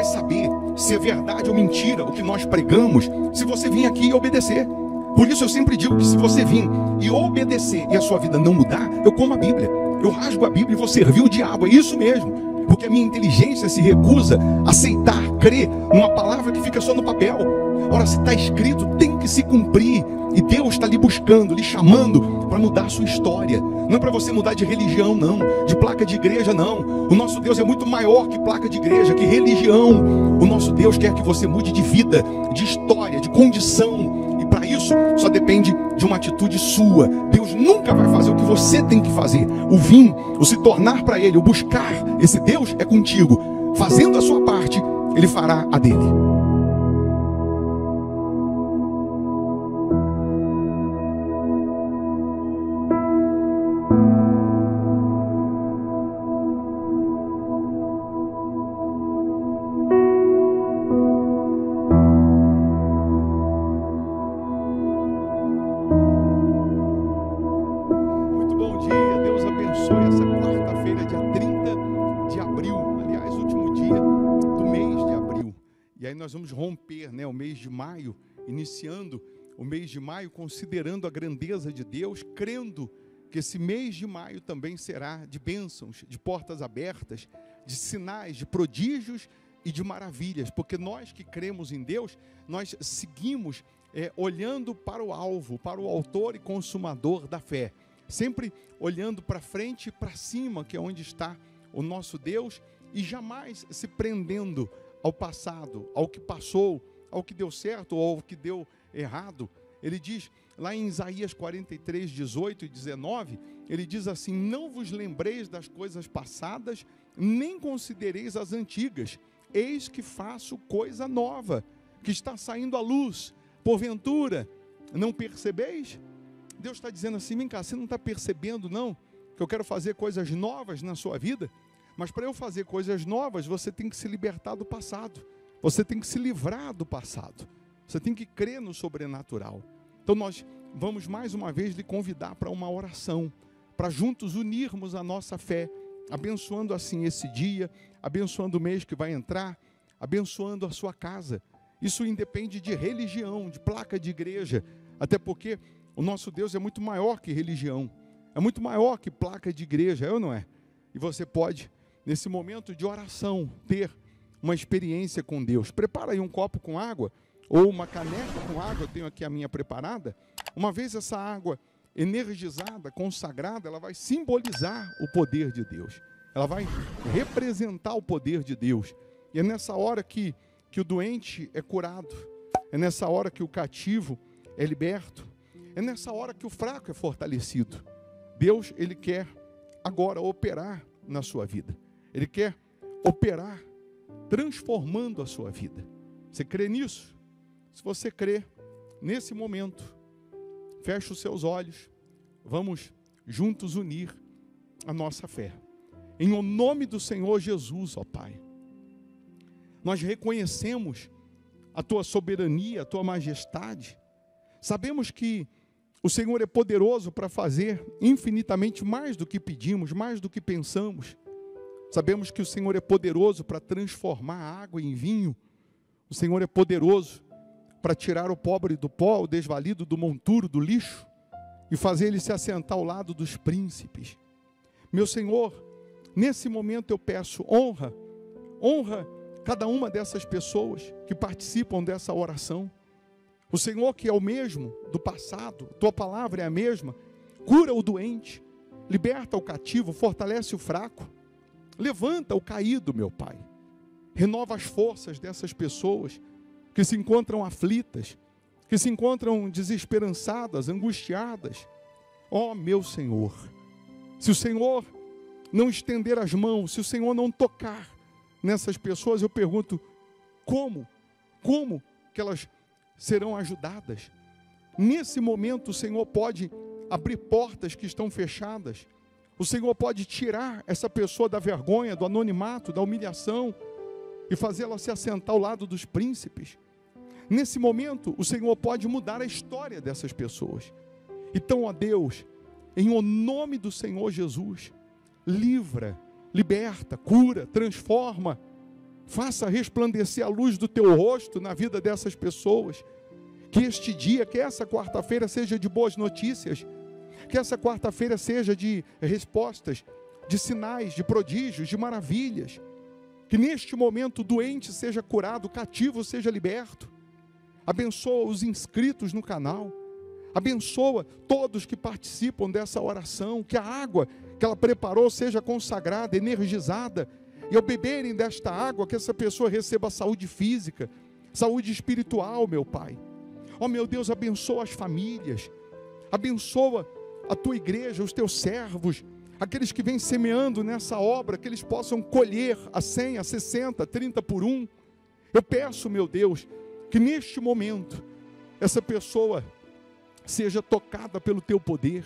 vai saber se é verdade ou mentira o que nós pregamos, se você vir aqui e obedecer. Por isso eu sempre digo que se você vir e obedecer e a sua vida não mudar, eu como a Bíblia, eu rasgo a Bíblia e vou servir o diabo, é isso mesmo. Porque a minha inteligência se recusa a aceitar, crer numa palavra que fica só no papel. Ora, se está escrito, tem que se cumprir. E Deus está lhe buscando, lhe chamando para mudar a sua história. Não é para você mudar de religião, não. De placa de igreja, não. O nosso Deus é muito maior que placa de igreja, que religião. O nosso Deus quer que você mude de vida, de história, de condição. E para isso, só depende de uma atitude sua. Deus nunca vai fazer o que você tem que fazer. O vir, o se tornar para Ele, o buscar esse Deus é contigo. Fazendo a sua parte, Ele fará a dele. Nós vamos romper, o mês de maio, iniciando o mês de maio, considerando a grandeza de Deus, crendo que esse mês de maio também será de bênçãos, de portas abertas, de sinais, de prodígios e de maravilhas, porque nós que cremos em Deus, nós seguimos olhando para o alvo, para o autor e consumador da fé, sempre olhando para frente e para cima, que é onde está o nosso Deus, e jamais se prendendo ao passado, ao que passou, ao que deu certo ou ao que deu errado. Ele diz lá em Isaías 43, 18 e 19, ele diz assim: não vos lembreis das coisas passadas, nem considereis as antigas. Eis que faço coisa nova, que está saindo à luz. Porventura, não percebeis? Deus está dizendo assim: vem cá, você não está percebendo não, que eu quero fazer coisas novas na sua vida? Mas para eu fazer coisas novas, você tem que se libertar do passado. Você tem que se livrar do passado. Você tem que crer no sobrenatural. Então nós vamos mais uma vez lhe convidar para uma oração, para juntos unirmos a nossa fé, abençoando assim esse dia, abençoando o mês que vai entrar, abençoando a sua casa. Isso independe de religião, de placa de igreja, até porque o nosso Deus é muito maior que religião, é muito maior que placa de igreja, é ou não é? E você pode, nesse momento de oração, ter uma experiência com Deus. Prepara aí um copo com água, ou uma caneca com água, eu tenho aqui a minha preparada. Uma vez essa água energizada, consagrada, ela vai simbolizar o poder de Deus. Ela vai representar o poder de Deus. E é nessa hora que o doente é curado. É nessa hora que o cativo é liberto. É nessa hora que o fraco é fortalecido. Deus, Ele quer agora operar na sua vida. Ele quer operar, transformando a sua vida. Você crê nisso? Se você crê, nesse momento, feche os seus olhos, vamos juntos unir a nossa fé. Em o nome do Senhor Jesus, ó Pai, nós reconhecemos a Tua soberania, a Tua majestade. Sabemos que o Senhor é poderoso para fazer infinitamente mais do que pedimos, mais do que pensamos. Sabemos que o Senhor é poderoso para transformar a água em vinho. O Senhor é poderoso para tirar o pobre do pó, o desvalido do monturo, do lixo, e fazer ele se assentar ao lado dos príncipes. Meu Senhor, nesse momento eu peço honra cada uma dessas pessoas que participam dessa oração. O Senhor que é o mesmo do passado, Tua palavra é a mesma, cura o doente, liberta o cativo, fortalece o fraco, levanta o caído, meu Pai. Renova as forças dessas pessoas que se encontram aflitas, que se encontram desesperançadas, angustiadas. Ó, meu Senhor, se o Senhor não estender as mãos, se o Senhor não tocar nessas pessoas, eu pergunto, como que elas serão ajudadas? Nesse momento o Senhor pode abrir portas que estão fechadas. O Senhor pode tirar essa pessoa da vergonha, do anonimato, da humilhação e fazê-la se assentar ao lado dos príncipes. Nesse momento o Senhor pode mudar a história dessas pessoas. Então, ó Deus, em o nome do Senhor Jesus, livra, liberta, cura, transforma. Faça resplandecer a luz do teu rosto na vida dessas pessoas. Que este dia, que essa quarta-feira seja de boas notícias. Que essa quarta-feira seja de respostas, de sinais, de prodígios, de maravilhas. Que neste momento o doente seja curado, o cativo seja liberto. Abençoa os inscritos no canal. Abençoa todos que participam dessa oração. Que a água que ela preparou seja consagrada, energizada. E ao beberem desta água, que essa pessoa receba saúde física, saúde espiritual, meu Pai. Ó meu Deus, abençoa as famílias. Abençoa a tua igreja, os teus servos, aqueles que vêm semeando nessa obra, que eles possam colher a 100, a 60, 30 por 1. Eu peço, meu Deus, que neste momento, essa pessoa seja tocada pelo teu poder,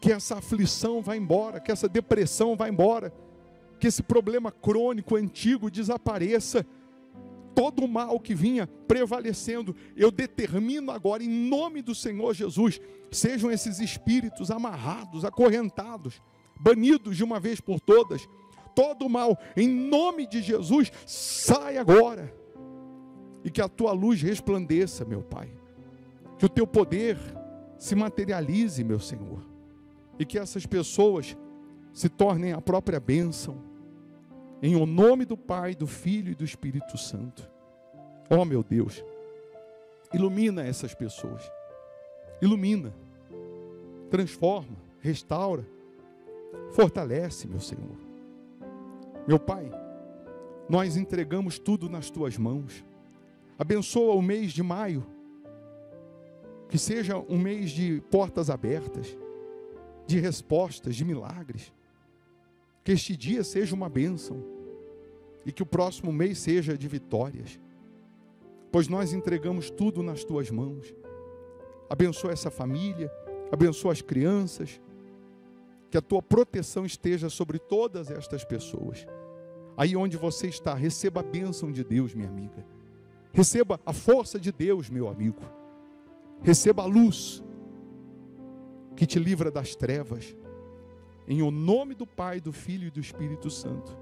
que essa aflição vá embora, que essa depressão vá embora, que esse problema crônico, antigo, desapareça. Todo o mal que vinha prevalecendo, eu determino agora, em nome do Senhor Jesus, sejam esses espíritos amarrados, acorrentados, banidos de uma vez por todas. Todo o mal, em nome de Jesus, sai agora. E que a tua luz resplandeça, meu Pai. Que o teu poder se materialize, meu Senhor. E que essas pessoas se tornem a própria bênção. Em o nome do Pai, do Filho e do Espírito Santo. Ó meu Deus, ilumina essas pessoas. Ilumina, transforma, restaura, fortalece, meu Senhor. Meu Pai, nós entregamos tudo nas tuas mãos. Abençoa o mês de maio, que seja um mês de portas abertas, de respostas, de milagres. Que este dia seja uma bênção e que o próximo mês seja de vitórias, pois nós entregamos tudo nas tuas mãos. Abençoa essa família, abençoa as crianças, que a tua proteção esteja sobre todas estas pessoas. Aí onde você está, receba a bênção de Deus, minha amiga. Receba a força de Deus, meu amigo. Receba a luz que te livra das trevas. Em o nome do Pai, do Filho e do Espírito Santo.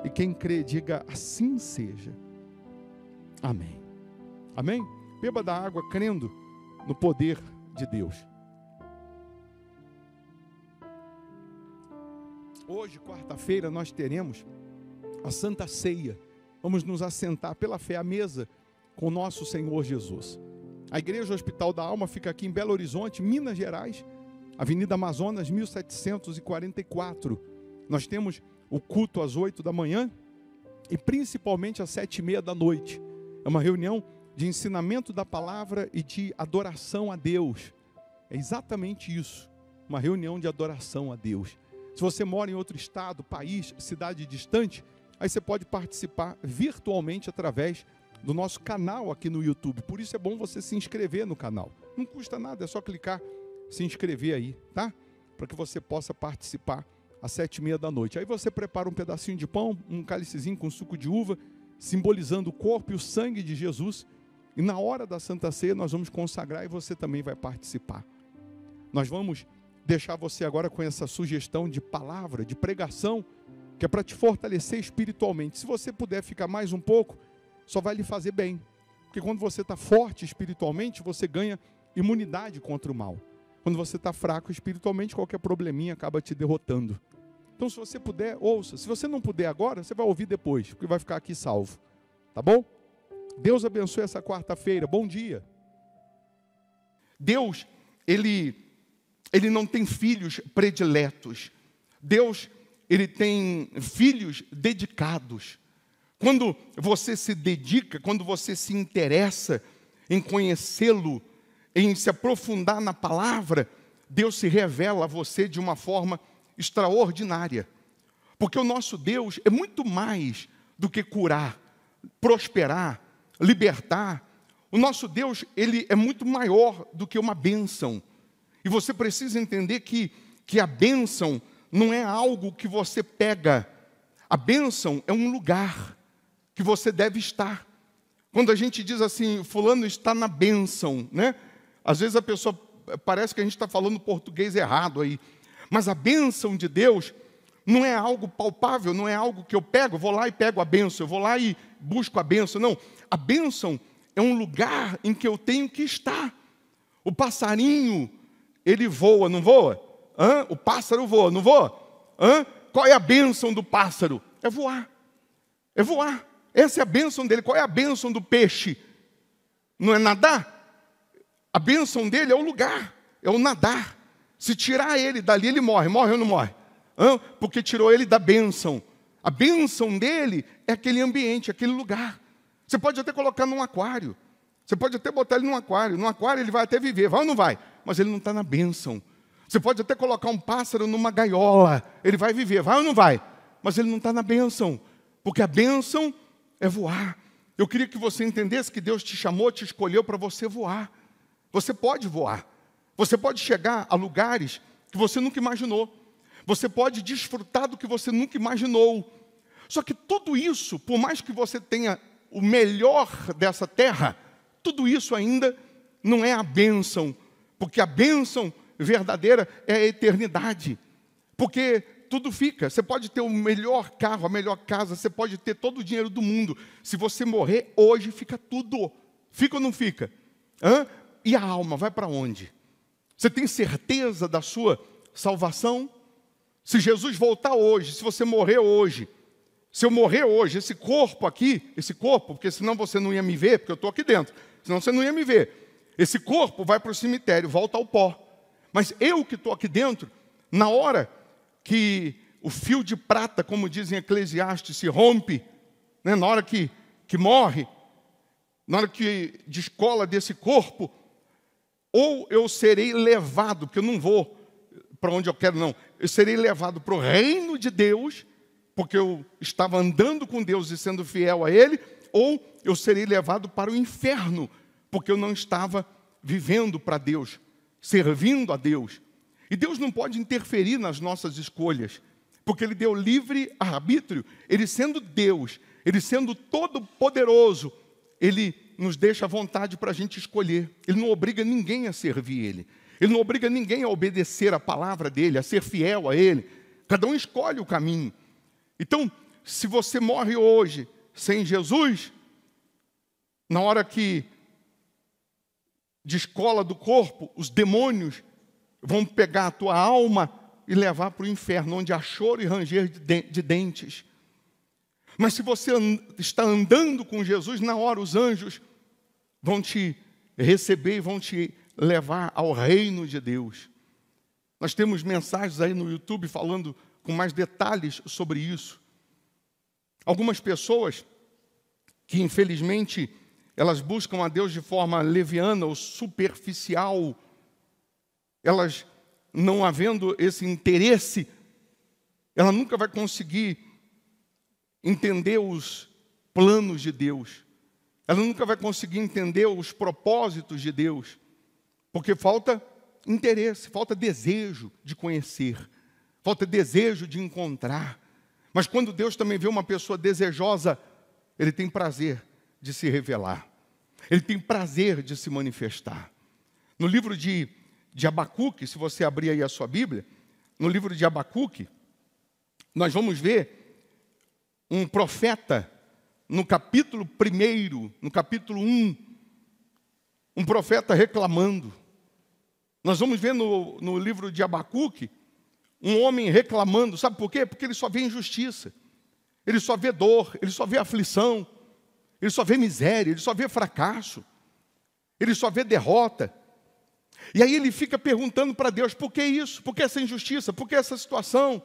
E quem crê, diga assim seja. Amém. Amém? Beba da água crendo no poder de Deus. Hoje, quarta-feira, nós teremos a Santa Ceia. Vamos nos assentar pela fé à mesa com o nosso Senhor Jesus. A Igreja Hospital da Alma fica aqui em Belo Horizonte, Minas Gerais, Avenida Amazonas, 1744. Nós temos o culto às 8 da manhã e principalmente às 7:30 da noite. É uma reunião de ensinamento da palavra e de adoração a Deus. É exatamente isso, uma reunião de adoração a Deus. Se você mora em outro estado, país, cidade distante, aí você pode participar virtualmente através do nosso canal aqui no YouTube. Por isso é bom você se inscrever no canal. Não custa nada, é só clicar, se inscrever aí, tá? Para que você possa participar às 7:30 da noite. Aí você prepara um pedacinho de pão, um cálicezinho com suco de uva, simbolizando o corpo e o sangue de Jesus. E na hora da Santa Ceia nós vamos consagrar e você também vai participar. Nós vamos deixar você agora com essa sugestão de palavra, de pregação, que é para te fortalecer espiritualmente. Se você puder ficar mais um pouco, só vai lhe fazer bem. Porque quando você está forte espiritualmente, você ganha imunidade contra o mal. Quando você está fraco espiritualmente, qualquer probleminha acaba te derrotando. Então, se você puder, ouça. Se você não puder agora, você vai ouvir depois, porque vai ficar aqui salvo. Tá bom? Deus abençoe essa quarta-feira. Bom dia. Deus, Ele não tem filhos prediletos. Deus, Ele tem filhos dedicados. Quando você se dedica, quando você se interessa em conhecê-lo, em se aprofundar na palavra, Deus se revela a você de uma forma extraordinária. Porque o nosso Deus é muito mais do que curar, prosperar, libertar. O nosso Deus, Ele é muito maior do que uma bênção. E você precisa entender que a bênção não é algo que você pega. A bênção é um lugar que você deve estar. Quando a gente diz assim, fulano está na bênção, né? Às vezes a pessoa, parece que a gente está falando português errado aí. Mas a bênção de Deus, não é algo palpável, não é algo que eu pego, vou lá e pego a bênção, eu vou lá e busco a bênção. Não, a bênção é um lugar em que eu tenho que estar. O passarinho, ele voa, não voa? O pássaro voa, não voa? Qual é a bênção do pássaro? É voar. É voar. Essa é a bênção dele. Qual é a bênção do peixe? Não é nadar? A bênção dele é o lugar, é o nadar. Se tirar ele dali, ele morre. Morre ou não morre? Porque tirou ele da bênção. A bênção dele é aquele ambiente, aquele lugar. Você pode até colocar num aquário. Você pode até botar ele num aquário. No aquário ele vai até viver. Vai ou não vai? Mas ele não está na bênção. Você pode até colocar um pássaro numa gaiola. Ele vai viver. Vai ou não vai? Mas ele não está na bênção. Porque a bênção é voar. Eu queria que você entendesse que Deus te chamou, te escolheu para você voar. Você pode voar. Você pode chegar a lugares que você nunca imaginou. Você pode desfrutar do que você nunca imaginou. Só que tudo isso, por mais que você tenha o melhor dessa terra, tudo isso ainda não é a bênção. Porque a bênção verdadeira é a eternidade. Porque tudo fica. Você pode ter o melhor carro, a melhor casa, você pode ter todo o dinheiro do mundo. Se você morrer hoje, fica tudo. Fica ou não fica? E a alma vai para onde? Você tem certeza da sua salvação? Se Jesus voltar hoje, se você morrer hoje, se eu morrer hoje, esse corpo aqui, porque senão você não ia me ver, porque eu estou aqui dentro, senão você não ia me ver. Esse corpo vai para o cemitério, volta ao pó. Mas eu que estou aqui dentro, na hora que o fio de prata, como dizem Eclesiastes, se rompe, né, na hora que morre, na hora que descola desse corpo, ou eu serei levado, porque eu não vou para onde eu quero, não. Eu serei levado para o reino de Deus, porque eu estava andando com Deus e sendo fiel a Ele, ou eu serei levado para o inferno, porque eu não estava vivendo para Deus, servindo a Deus. E Deus não pode interferir nas nossas escolhas, porque Ele deu livre arbítrio. Ele sendo Deus, Ele sendo todo-poderoso, Ele nos deixa à vontade para a gente escolher. Ele não obriga ninguém a servir Ele. Ele não obriga ninguém a obedecer a palavra dEle, a ser fiel a Ele. Cada um escolhe o caminho. Então, se você morre hoje sem Jesus, na hora que descola do corpo, os demônios vão pegar a tua alma e levar para o inferno, onde há choro e ranger de dentes. Mas se você está andando com Jesus, na hora os anjos vão te receber e vão te levar ao reino de Deus. Nós temos mensagens aí no YouTube falando com mais detalhes sobre isso. Algumas pessoas que, infelizmente, elas buscam a Deus de forma leviana ou superficial, elas não havendo esse interesse, ela nunca vai conseguir entender os planos de Deus. Ela nunca vai conseguir entender os propósitos de Deus, porque falta interesse, falta desejo de conhecer, falta desejo de encontrar. Mas quando Deus também vê uma pessoa desejosa, Ele tem prazer de se revelar. Ele tem prazer de se manifestar. No livro de Abacuque, se você abrir aí a sua Bíblia, no livro de Abacuque, nós vamos ver um profeta, no capítulo 1, no capítulo 1, um profeta reclamando. Nós vamos ver no livro de Abacuque, um homem reclamando. Sabe por quê? Porque ele só vê injustiça, ele só vê dor, ele só vê aflição, ele só vê miséria, ele só vê fracasso, ele só vê derrota. E aí ele fica perguntando para Deus, por que isso? Por que essa injustiça? Por que essa situação?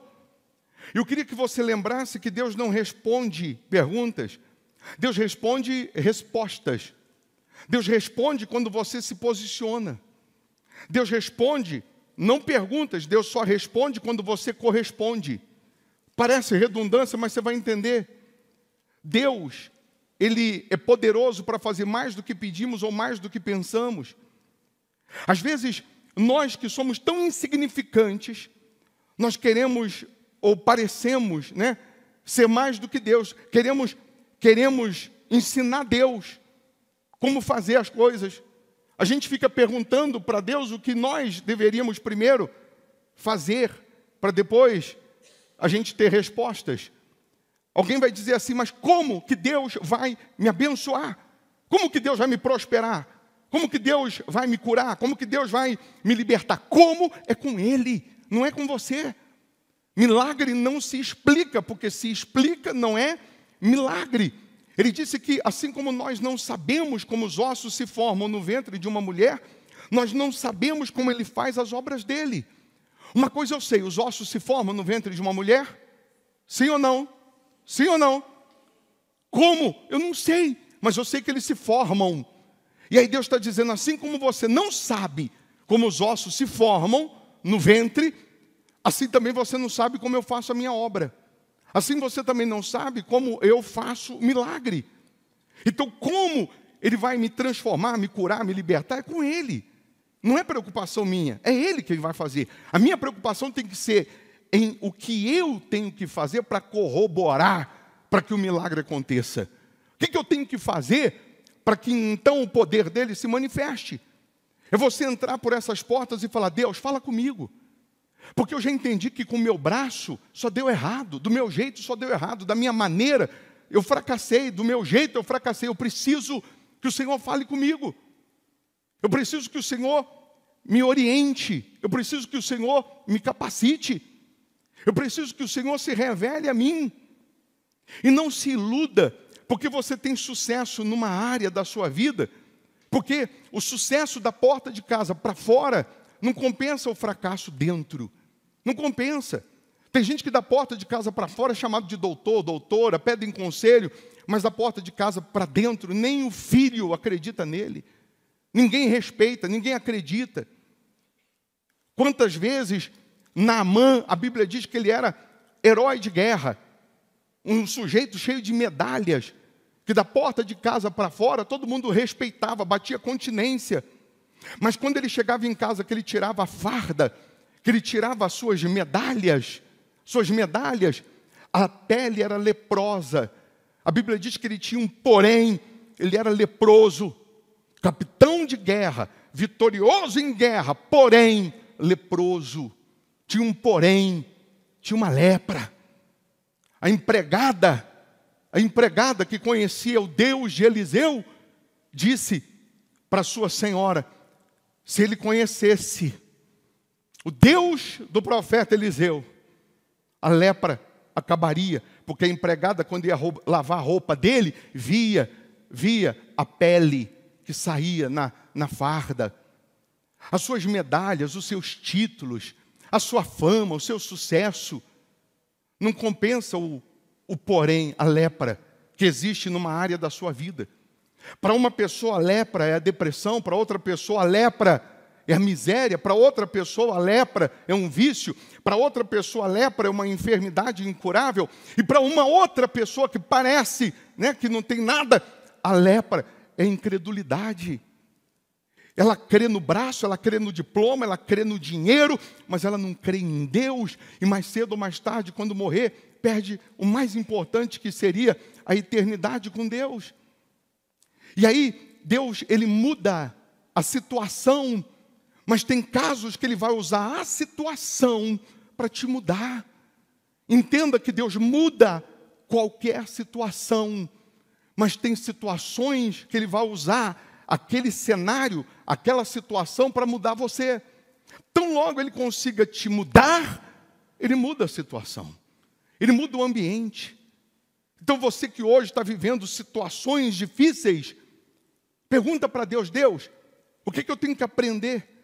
Eu queria que você lembrasse que Deus não responde perguntas, Deus responde respostas. Deus responde quando você se posiciona. Deus responde, não perguntas, Deus só responde quando você corresponde. Parece redundância, mas você vai entender. Deus, Ele é poderoso para fazer mais do que pedimos ou mais do que pensamos. Às vezes, nós que somos tão insignificantes, nós queremos, ou parecemos, né, ser mais do que Deus. Queremos ensinar Deus como fazer as coisas. A gente fica perguntando para Deus o que nós deveríamos primeiro fazer, para depois a gente ter respostas. Alguém vai dizer assim, mas como que Deus vai me abençoar? Como que Deus vai me prosperar? Como que Deus vai me curar? Como que Deus vai me libertar? Como? É com Ele, não é com você. Milagre não se explica, porque se explica não é milagre. Ele disse que assim como nós não sabemos como os ossos se formam no ventre de uma mulher, nós não sabemos como Ele faz as obras dele. Uma coisa eu sei, os ossos se formam no ventre de uma mulher? Sim ou não? Sim ou não? Como? Eu não sei, mas eu sei que eles se formam. E aí Deus está dizendo, assim como você não sabe como os ossos se formam no ventre, assim também você não sabe como eu faço a minha obra. Assim você também não sabe como eu faço milagre. Então como Ele vai me transformar, me curar, me libertar? É com Ele. Não é preocupação minha, é Ele que vai fazer. A minha preocupação tem que ser em o que eu tenho que fazer para corroborar, para que o milagre aconteça. O que eu tenho que fazer para que então o poder dele se manifeste? É você entrar por essas portas e falar, Deus, fala comigo. Porque eu já entendi que com o meu braço só deu errado, do meu jeito só deu errado, da minha maneira eu fracassei, do meu jeito eu fracassei. Eu preciso que o Senhor fale comigo. Eu preciso que o Senhor me oriente. Eu preciso que o Senhor me capacite. Eu preciso que o Senhor se revele a mim. E não se iluda, porque você tem sucesso numa área da sua vida, porque o sucesso da porta de casa para fora não compensa o fracasso dentro. Não compensa. Tem gente que da porta de casa para fora é chamado de doutor, doutora, pedem conselho, mas da porta de casa para dentro, nem o filho acredita nele. Ninguém respeita, ninguém acredita. Quantas vezes Naamã, a Bíblia diz que ele era herói de guerra, um sujeito cheio de medalhas, que da porta de casa para fora todo mundo respeitava, batia continência. Mas quando ele chegava em casa, que ele tirava a farda, que ele tirava as suas medalhas, a pele era leprosa. A Bíblia diz que ele tinha um porém, ele era leproso, capitão de guerra, vitorioso em guerra, porém leproso. Tinha um porém, tinha uma lepra. A empregada que conhecia o Deus de Eliseu, disse para sua senhora, se ele conhecesse o Deus do profeta Eliseu, a lepra acabaria, porque a empregada, quando ia lavar a roupa dele, via a pele que saía na farda. As suas medalhas, os seus títulos, a sua fama, o seu sucesso, não compensa o porém, a lepra, que existe numa área da sua vida. Para uma pessoa a lepra é a depressão, para outra pessoa a lepra é a miséria, para outra pessoa a lepra é um vício, para outra pessoa a lepra é uma enfermidade incurável, e para uma outra pessoa que parece, que não tem nada, a lepra é incredulidade. Ela crê no braço, ela crê no diploma, ela crê no dinheiro, mas ela não crê em Deus, e mais cedo ou mais tarde, quando morrer, perde o mais importante, que seria a eternidade com Deus. E aí, Deus, Ele muda a situação, mas tem casos que Ele vai usar a situação para te mudar. Entenda que Deus muda qualquer situação, mas tem situações que Ele vai usar aquele cenário, aquela situação para mudar você. Tão logo Ele consiga te mudar, Ele muda a situação. Ele muda o ambiente. Então você que hoje está vivendo situações difíceis, pergunta para Deus, Deus, o que eu tenho que aprender?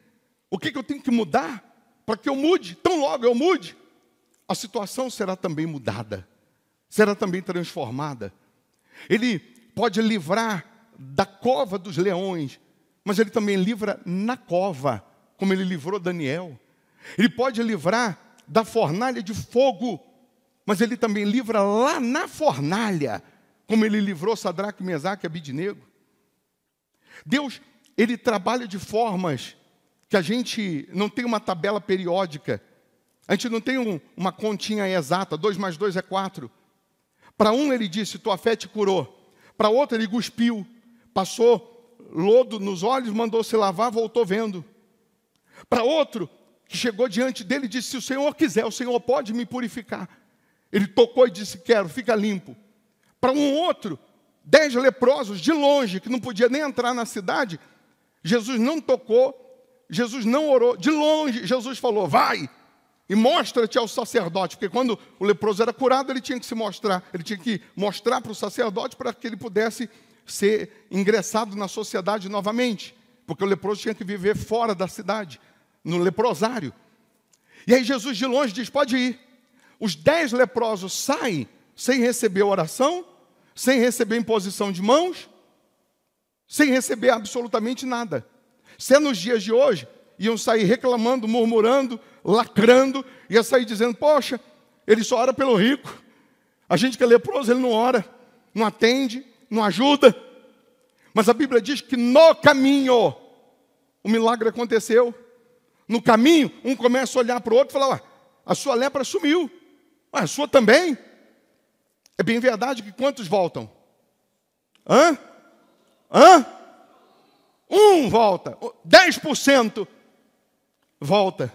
O que eu tenho que mudar para que eu mude? Tão logo eu mude, a situação será também mudada, será também transformada. Ele pode livrar da cova dos leões, mas Ele também livra na cova, como Ele livrou Daniel. Ele pode livrar da fornalha de fogo, mas Ele também livra lá na fornalha, como Ele livrou Sadraque, Mesaque e Abidnego. Deus, Ele trabalha de formas que a gente não tem uma tabela periódica, a gente não tem uma continha exata, 2 mais 2 é 4. Para um Ele disse, tua fé te curou. Para outro Ele cuspiu, passou lodo nos olhos, mandou se lavar, voltou vendo. Para outro, que chegou diante dele, disse, se o Senhor quiser, o Senhor pode me purificar. Ele tocou e disse, quero, fica limpo. Para um outro, 10 leprosos de longe, que não podia nem entrar na cidade, Jesus não tocou, Jesus não orou. De longe, Jesus falou, vai e mostra-te ao sacerdote. Porque quando o leproso era curado, ele tinha que se mostrar. Ele tinha que mostrar para o sacerdote para que ele pudesse ser ingressado na sociedade novamente. Porque o leproso tinha que viver fora da cidade, no leprosário. E aí Jesus de longe diz, pode ir. Os 10 leprosos saem sem receber oração, sem receber imposição de mãos, sem receber absolutamente nada. Se é nos dias de hoje, iam sair reclamando, murmurando, lacrando, ia sair dizendo, poxa, ele só ora pelo rico. A gente que é leproso, ele não ora, não atende, não ajuda. Mas a Bíblia diz que no caminho, o milagre aconteceu. No caminho, um começa a olhar para o outro e fala, a sua lepra sumiu. A sua também? É bem verdade que quantos voltam? Hã? Um volta. 10% volta.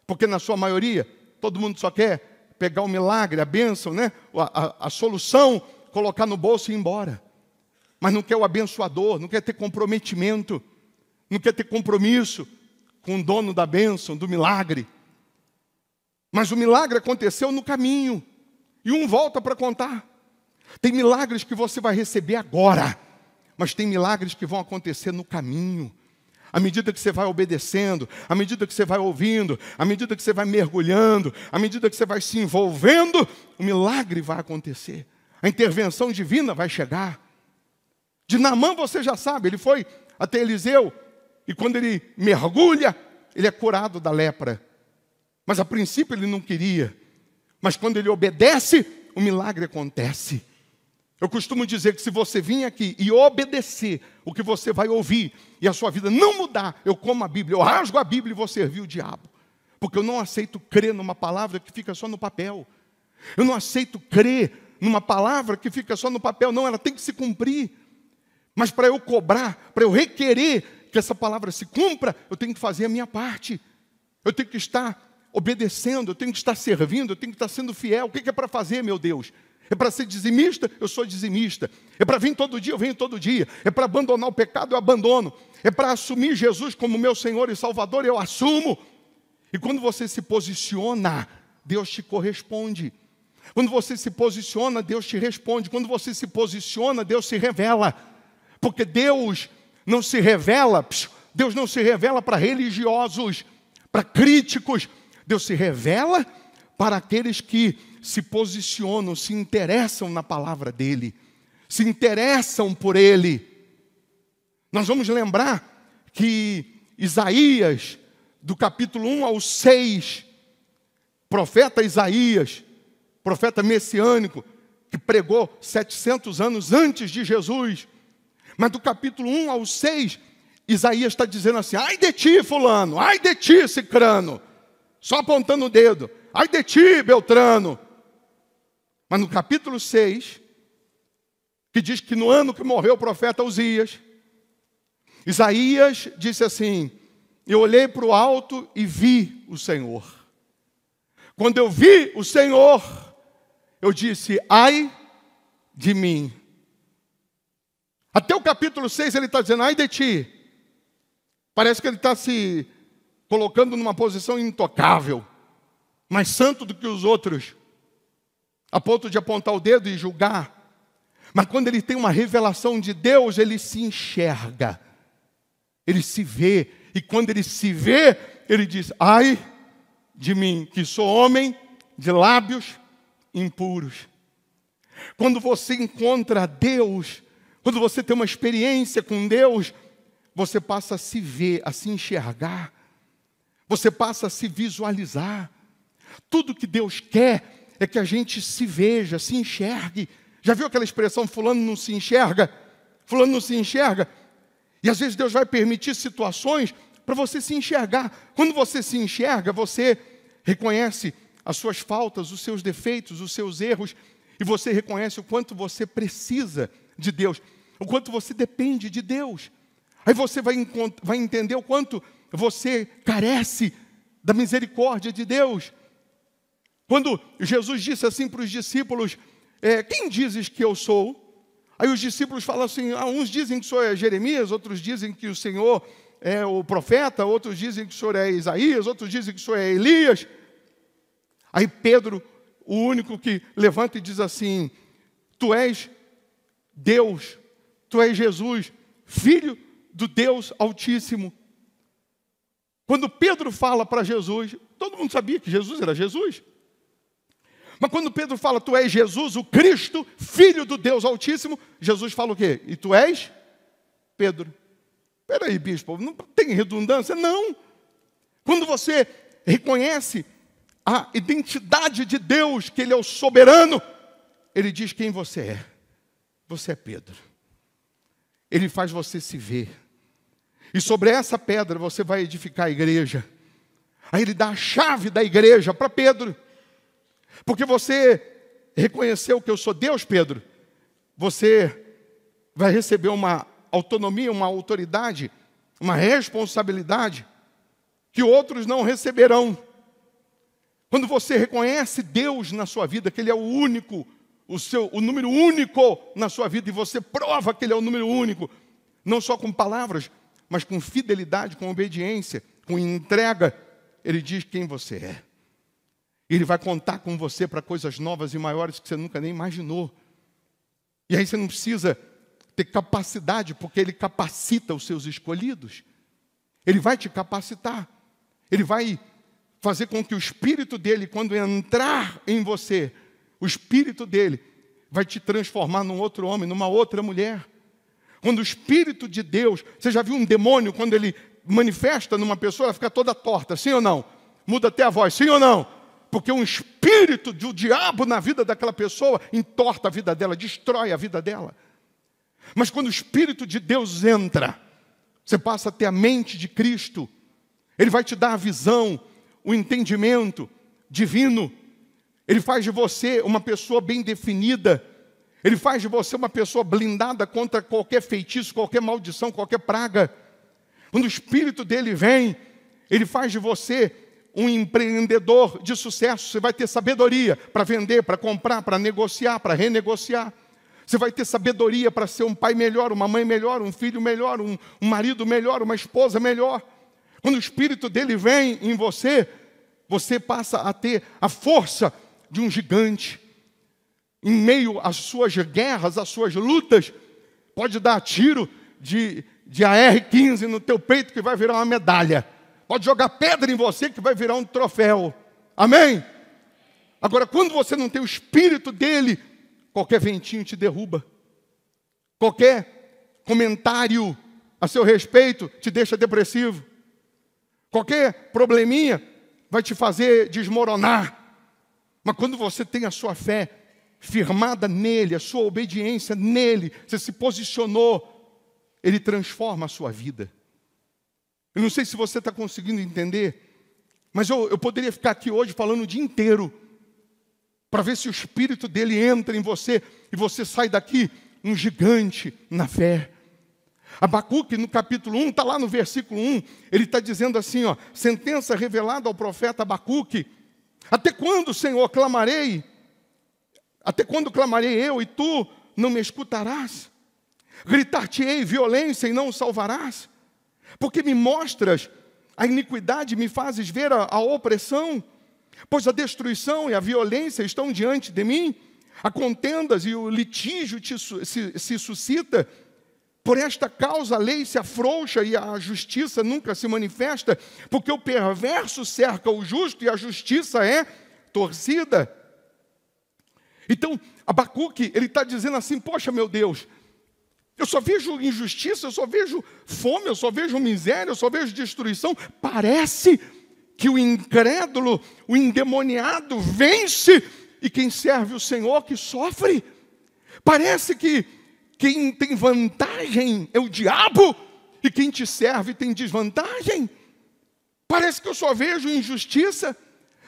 Porque na sua maioria, todo mundo só quer pegar o milagre, a bênção, né? a solução, colocar no bolso e ir embora. Mas não quer o abençoador, não quer ter comprometimento, não quer ter compromisso com o dono da bênção, do milagre. Mas o milagre aconteceu no caminho. E um volta para contar. Tem milagres que você vai receber agora, mas tem milagres que vão acontecer no caminho. À medida que você vai obedecendo, à medida que você vai ouvindo, à medida que você vai mergulhando, à medida que você vai se envolvendo, o milagre vai acontecer. A intervenção divina vai chegar. De Naamã você já sabe, ele foi até Eliseu, e quando ele mergulha, ele é curado da lepra. Mas a princípio ele não queria. Mas quando ele obedece, o milagre acontece. Eu costumo dizer que se você vir aqui e obedecer o que você vai ouvir, e a sua vida não mudar, eu como a Bíblia, eu rasgo a Bíblia e vou servir o diabo. Porque eu não aceito crer numa palavra que fica só no papel. Eu não aceito crer numa palavra que fica só no papel. Não, ela tem que se cumprir. Mas para eu cobrar, para eu requerer que essa palavra se cumpra, eu tenho que fazer a minha parte. Eu tenho que estar obedecendo, eu tenho que estar servindo, eu tenho que estar sendo fiel. O que é para fazer, meu Deus? É para ser dizimista? Eu sou dizimista. É para vir todo dia? Eu venho todo dia. É para abandonar o pecado? Eu abandono. É para assumir Jesus como meu Senhor e Salvador? Eu assumo. E quando você se posiciona, Deus te corresponde. Quando você se posiciona, Deus te responde. Quando você se posiciona, Deus se revela. Porque Deus não se revela, Deus não se revela para religiosos, para críticos. Deus se revela para aqueles que se posicionam, se interessam na palavra dEle, se interessam por Ele. Nós vamos lembrar que Isaías, do capítulo 1 ao 6, profeta Isaías, profeta messiânico, que pregou 700 anos antes de Jesus, mas do capítulo 1 ao 6, Isaías está dizendo assim, ai de ti fulano, ai de ti cicrano, só apontando o dedo, ai de ti Beltrano. Mas no capítulo 6, que diz que no ano que morreu o profeta Uzias, Isaías disse assim, eu olhei para o alto e vi o Senhor. Quando eu vi o Senhor, eu disse, ai de mim. Até o capítulo 6 ele está dizendo, ai de ti. Parece que ele está se colocando numa posição intocável, mais santo do que os outros, a ponto de apontar o dedo e julgar. Mas quando ele tem uma revelação de Deus, ele se enxerga, ele se vê. E quando ele se vê, ele diz, ai de mim, que sou homem de lábios impuros. Quando você encontra Deus, quando você tem uma experiência com Deus, você passa a se ver, a se enxergar. Você passa a se visualizar. Tudo que Deus quer é que a gente se veja, se enxergue. Já viu aquela expressão, fulano não se enxerga? Fulano não se enxerga. E às vezes Deus vai permitir situações para você se enxergar. Quando você se enxerga, você reconhece as suas faltas, os seus defeitos, os seus erros. E você reconhece o quanto você precisa de Deus, o quanto você depende de Deus. Aí você vai entender o quanto você carece da misericórdia de Deus. Quando Jesus disse assim para os discípulos, quem dizes que eu sou? Aí os discípulos falam assim, uns dizem que o Senhor é Jeremias, outros dizem que o Senhor é o profeta, outros dizem que o Senhor é Isaías, outros dizem que o Senhor é Elias. Aí Pedro, o único que levanta e diz assim, tu és Deus, tu és Jesus, Filho do Deus Altíssimo. Quando Pedro fala para Jesus, todo mundo sabia que Jesus era Jesus. Mas quando Pedro fala, tu és Jesus, o Cristo, Filho do Deus Altíssimo, Jesus fala o quê? E tu és Pedro. Espera aí, bispo, não tem redundância? Não. Quando você reconhece a identidade de Deus, que Ele é o soberano, Ele diz quem você é. Você é Pedro. Ele faz você se ver. E sobre essa pedra você vai edificar a igreja. Aí Ele dá a chave da igreja para Pedro. Porque você reconheceu que eu sou Deus, Pedro. Você vai receber uma autonomia, uma autoridade, uma responsabilidade que outros não receberão. Quando você reconhece Deus na sua vida, que Ele é o único, o número único na sua vida, e você prova que Ele é o número único, não só com palavras, mas com fidelidade, com obediência, com entrega, Ele diz quem você é. Ele vai contar com você para coisas novas e maiores que você nunca nem imaginou. E aí você não precisa ter capacidade, porque Ele capacita os seus escolhidos. Ele vai te capacitar. Ele vai fazer com que o Espírito dEle, quando entrar em você, o Espírito dEle vai te transformar num outro homem, numa outra mulher. Quando o Espírito de Deus, você já viu um demônio, quando ele manifesta numa pessoa, ela fica toda torta, sim ou não? Muda até a voz, sim ou não? Porque um espírito do diabo na vida daquela pessoa entorta a vida dela, destrói a vida dela. Mas quando o Espírito de Deus entra, você passa a ter a mente de Cristo. Ele vai te dar a visão, o entendimento divino. Ele faz de você uma pessoa bem definida. Ele faz de você uma pessoa blindada contra qualquer feitiço, qualquer maldição, qualquer praga. Quando o Espírito dele vem, ele faz de você um empreendedor de sucesso. Você vai ter sabedoria para vender, para comprar, para negociar, para renegociar. Você vai ter sabedoria para ser um pai melhor, uma mãe melhor, um filho melhor, um marido melhor, uma esposa melhor. Quando o Espírito dele vem em você, você passa a ter a força de um gigante. Em meio às suas guerras, às suas lutas, pode dar tiro de AR-15 no teu peito que vai virar uma medalha. Pode jogar pedra em você que vai virar um troféu. Amém? Agora, quando você não tem o Espírito dele, qualquer ventinho te derruba. Qualquer comentário a seu respeito te deixa depressivo. Qualquer probleminha vai te fazer desmoronar. Mas quando você tem a sua fé firmada nele, a sua obediência nele, você se posicionou, ele transforma a sua vida. Eu não sei se você está conseguindo entender, mas eu poderia ficar aqui hoje falando o dia inteiro, para ver se o Espírito dele entra em você, e você sai daqui um gigante na fé. Abacuque, no capítulo 1, está lá no versículo 1, ele está dizendo assim, sentença revelada ao profeta Abacuque: até quando, Senhor, clamarei? Até quando clamarei eu e tu não me escutarás? Gritar-te-ei violência e não o salvarás? Porque me mostras a iniquidade e me fazes ver a opressão? Pois a destruição e a violência estão diante de mim, a contendas e o litígio se suscita. Por esta causa a lei se afrouxa e a justiça nunca se manifesta, porque o perverso cerca o justo e a justiça é torcida. Então, Abacuque, ele está dizendo assim, poxa, meu Deus, eu só vejo injustiça, eu só vejo fome, eu só vejo miséria, eu só vejo destruição. Parece que o incrédulo, o endemoniado vence, e quem serve o Senhor que sofre. Parece que quem tem vantagem é o diabo, e quem te serve tem desvantagem. Parece que eu só vejo injustiça,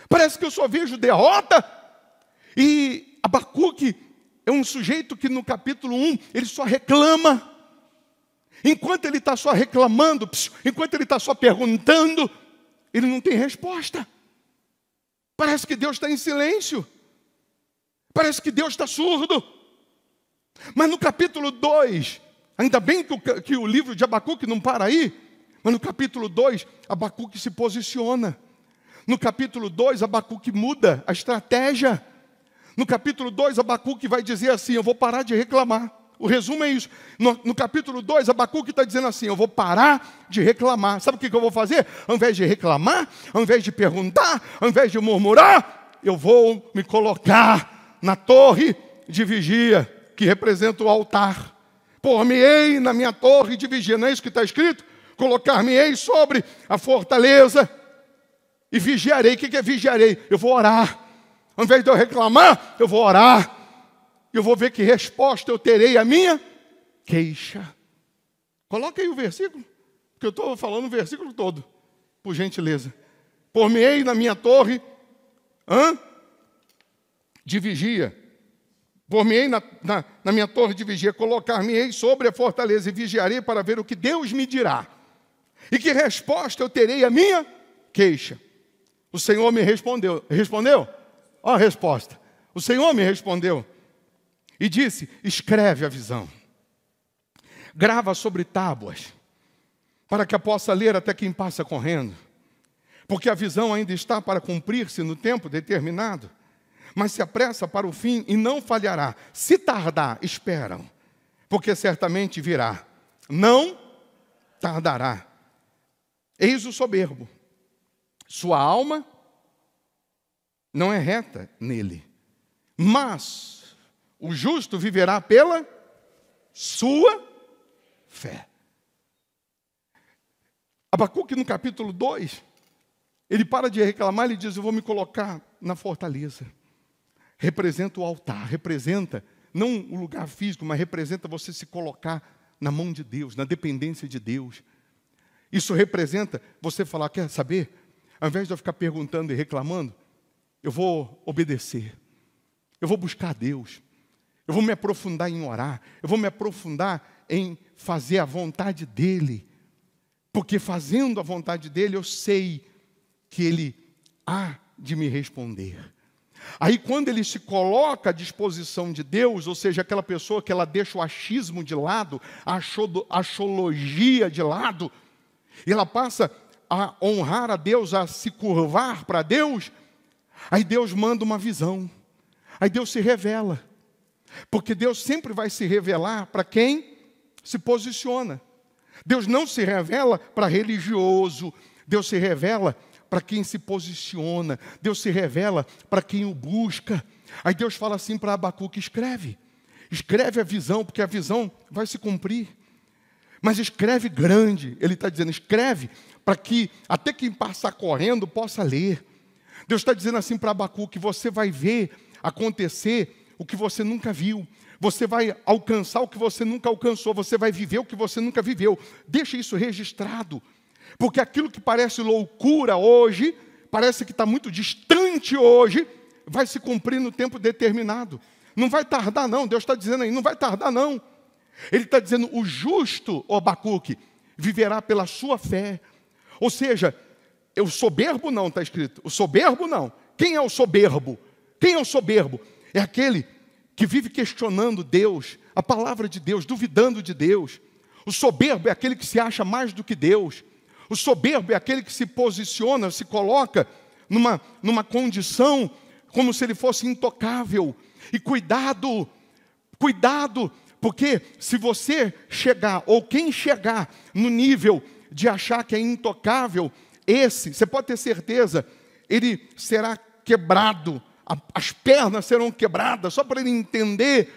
parece que eu só vejo derrota. E Abacuque é um sujeito que no capítulo 1, ele só reclama. Enquanto ele está só reclamando, enquanto ele está só perguntando, ele não tem resposta. Parece que Deus está em silêncio. Parece que Deus está surdo. Mas no capítulo 2, ainda bem que o livro de Abacuque não para aí, mas no capítulo 2, Abacuque se posiciona. No capítulo 2, Abacuque muda a estratégia. No capítulo 2, Abacuque vai dizer assim: eu vou parar de reclamar. O resumo é isso. No capítulo 2, Abacuque está dizendo assim: eu vou parar de reclamar. Sabe o que eu vou fazer? Ao invés de reclamar, ao invés de perguntar, ao invés de murmurar, eu vou me colocar na torre de vigia, que representa o altar. Por-me-ei na minha torre de vigia. Não é isso que está escrito? Colocar-me-ei sobre a fortaleza e vigiarei. O que é vigiarei? Eu vou orar. Ao invés de eu reclamar, eu vou orar. Eu vou ver que resposta eu terei à minha queixa. Coloca aí o versículo, porque eu estou falando o versículo todo, por gentileza. Por-me-ei na minha torre de vigia. Por-me-ei na minha torre de vigia, colocar-me-ei sobre a fortaleza e vigiarei para ver o que Deus me dirá. E que resposta eu terei à minha queixa. O Senhor me respondeu. Respondeu? Olha a resposta. O Senhor me respondeu e disse: escreve a visão. Grava sobre tábuas, para que a possa ler até quem passa correndo. Porque a visão ainda está para cumprir-se no tempo determinado, mas se apressa para o fim e não falhará. Se tardar, esperam, porque certamente virá. Não tardará. Eis o soberbo. Sua alma não é reta nele, mas o justo viverá pela sua fé. Abacuque, no capítulo 2, ele para de reclamar, ele diz: eu vou me colocar na fortaleza. Representa o altar, representa, não o lugar físico, mas representa você se colocar na mão de Deus, na dependência de Deus. Isso representa você falar: quer saber? Ao invés de eu ficar perguntando e reclamando, eu vou obedecer. Eu vou buscar Deus. Eu vou me aprofundar em orar. Eu vou me aprofundar em fazer a vontade dEle. Porque fazendo a vontade dEle, eu sei que Ele há de me responder. Aí quando ele se coloca à disposição de Deus, ou seja, aquela pessoa que ela deixa o achismo de lado, a axologia de lado, e ela passa a honrar a Deus, a se curvar para Deus, aí Deus manda uma visão. Aí Deus se revela. Porque Deus sempre vai se revelar para quem se posiciona. Deus não se revela para religioso. Deus se revela para quem se posiciona. Deus se revela para quem o busca. Aí Deus fala assim para Abacuque: escreve. Escreve a visão, porque a visão vai se cumprir. Mas escreve grande. Ele está dizendo: escreve para que até quem passar correndo possa ler. Deus está dizendo assim para Abacuque: você vai ver acontecer o que você nunca viu. Você vai alcançar o que você nunca alcançou. Você vai viver o que você nunca viveu. Deixa isso registrado. Porque aquilo que parece loucura hoje, parece que está muito distante hoje, vai se cumprir no tempo determinado. Não vai tardar não. Deus está dizendo aí: não vai tardar não. Ele está dizendo: o justo, ó Abacuque, viverá pela sua fé. Ou seja, o soberbo não, está escrito. O soberbo não. Quem é o soberbo? Quem é o soberbo? É aquele que vive questionando Deus, a palavra de Deus, duvidando de Deus. O soberbo é aquele que se acha mais do que Deus. O soberbo é aquele que se posiciona, se coloca numa condição como se ele fosse intocável. E cuidado, porque se você chegar, ou quem chegar no nível de achar que é intocável, você pode ter certeza, ele será quebrado. As pernas serão quebradas, só para ele entender,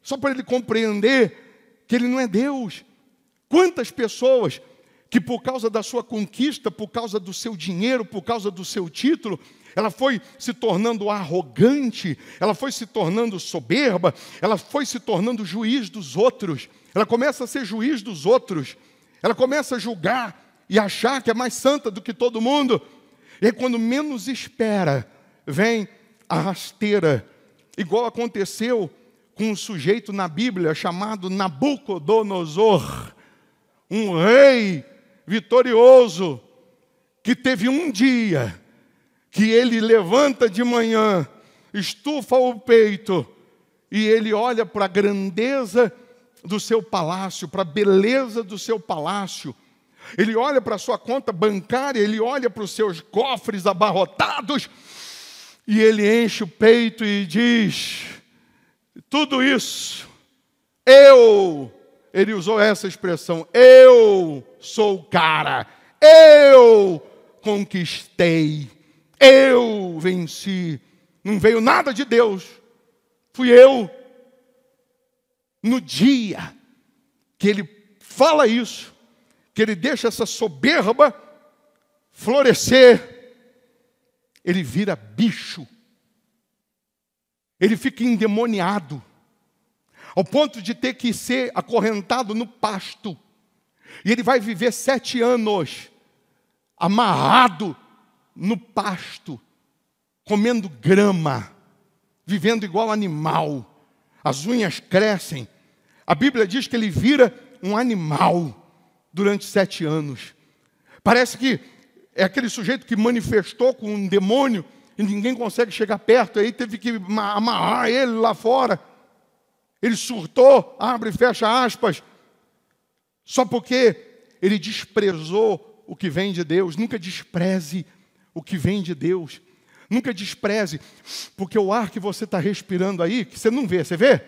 só para ele compreender que ele não é Deus. Quantas pessoas que por causa da sua conquista, por causa do seu dinheiro, por causa do seu título, ela foi se tornando arrogante, ela foi se tornando soberba, ela foi se tornando juiz dos outros, ela começa a ser juiz dos outros, ela começa a julgar e achar que é mais santa do que todo mundo, e aí, quando menos espera, vem a rasteira, igual aconteceu com um sujeito na Bíblia chamado Nabucodonosor, um rei vitorioso, que teve um dia que ele levanta de manhã, estufa o peito, e ele olha para a grandeza do seu palácio, para a beleza do seu palácio. Ele olha para a sua conta bancária, ele olha para os seus cofres abarrotados, e ele enche o peito e diz: tudo isso, ele usou essa expressão, eu sou o cara, eu conquistei, eu venci. Não veio nada de Deus, fui eu. No dia que ele fala isso, que ele deixa essa soberba florescer, ele vira bicho. Ele fica endemoniado, ao ponto de ter que ser acorrentado no pasto. E ele vai viver 7 anos amarrado no pasto, comendo grama, vivendo igual animal. As unhas crescem. A Bíblia diz que ele vira um animal durante 7 anos. Parece que é aquele sujeito que manifestou com um demônio e ninguém consegue chegar perto, aí teve que amarrar ele lá fora. Ele surtou, abre e fecha aspas, só porque ele desprezou o que vem de Deus. Nunca despreze o que vem de Deus. Nunca despreze, porque o ar que você está respirando aí, que você não vê, você vê?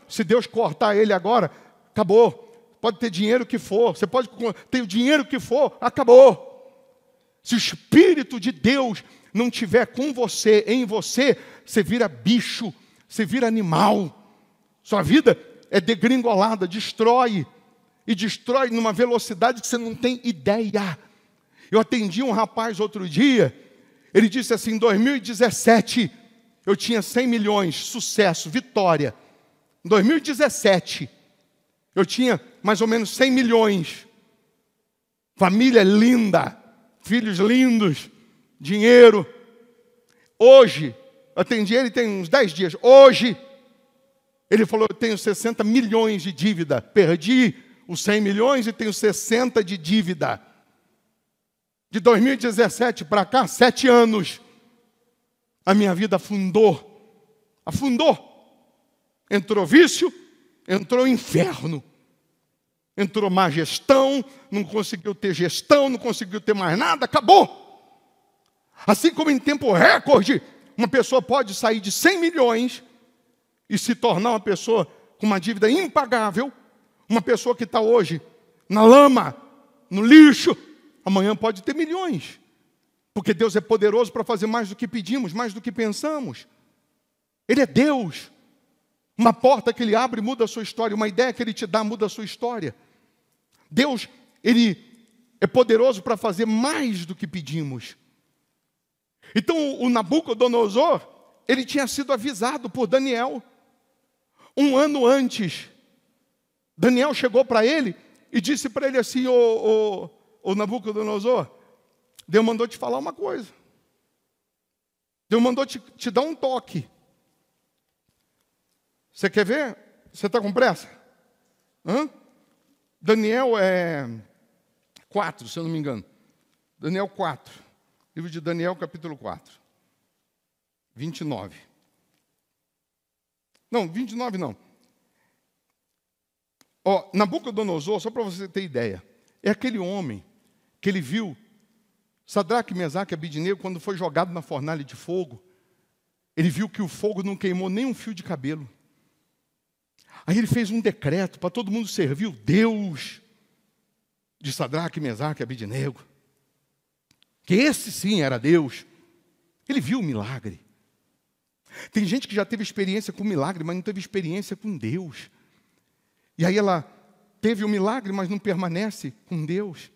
Se Deus cortar ele agora, acabou. Pode ter dinheiro que for, você pode ter o dinheiro que for, acabou. Se o Espírito de Deus não estiver com você, em você, você vira bicho, você vira animal. Sua vida é degringolada, destrói. E destrói numa velocidade que você não tem ideia. Eu atendi um rapaz outro dia, ele disse assim, em 2017, eu tinha 100 milhões, sucesso, vitória. Em 2017, eu tinha mais ou menos 100 milhões. Família linda, filhos lindos, dinheiro. Hoje, atendi ele tem uns 10 dias. Hoje, ele falou, eu tenho 60 milhões de dívida. Perdi os 100 milhões e tenho 60 de dívida. De 2017 para cá, 7 anos, a minha vida afundou. Afundou. Entrou vício, entrou inferno. Entrou má gestão, não conseguiu ter gestão, não conseguiu ter mais nada, acabou. Assim como em tempo recorde, uma pessoa pode sair de 100 milhões e se tornar uma pessoa com uma dívida impagável, uma pessoa que está hoje na lama, no lixo, amanhã pode ter milhões. Porque Deus é poderoso para fazer mais do que pedimos, mais do que pensamos. Ele é Deus. Uma porta que Ele abre muda a sua história, uma ideia que Ele te dá muda a sua história. Deus, Ele é poderoso para fazer mais do que pedimos. Então o Nabucodonosor, ele tinha sido avisado por Daniel. 1 ano antes, Daniel chegou para ele e disse para ele assim, ô Nabucodonosor, Deus mandou te falar uma coisa. Deus mandou te dar um toque. Você quer ver? Você está com pressa? Daniel 4, se eu não me engano. Daniel 4. Livro de Daniel, capítulo 4. 29. Não, 29 não. Nabucodonosor, só para você ter ideia, é aquele homem que ele viu Sadraque, Mesaque e Abidnego quando foi jogado na fornalha de fogo. Ele viu que o fogo não queimou nem um fio de cabelo. Aí ele fez um decreto para todo mundo servir o Deus de Sadraque, Mesaque e Abidnego. Que esse sim era Deus. Ele viu o milagre. Tem gente que já teve experiência com milagre, mas não teve experiência com Deus. E aí ela teve o milagre, mas não permanece com Deus.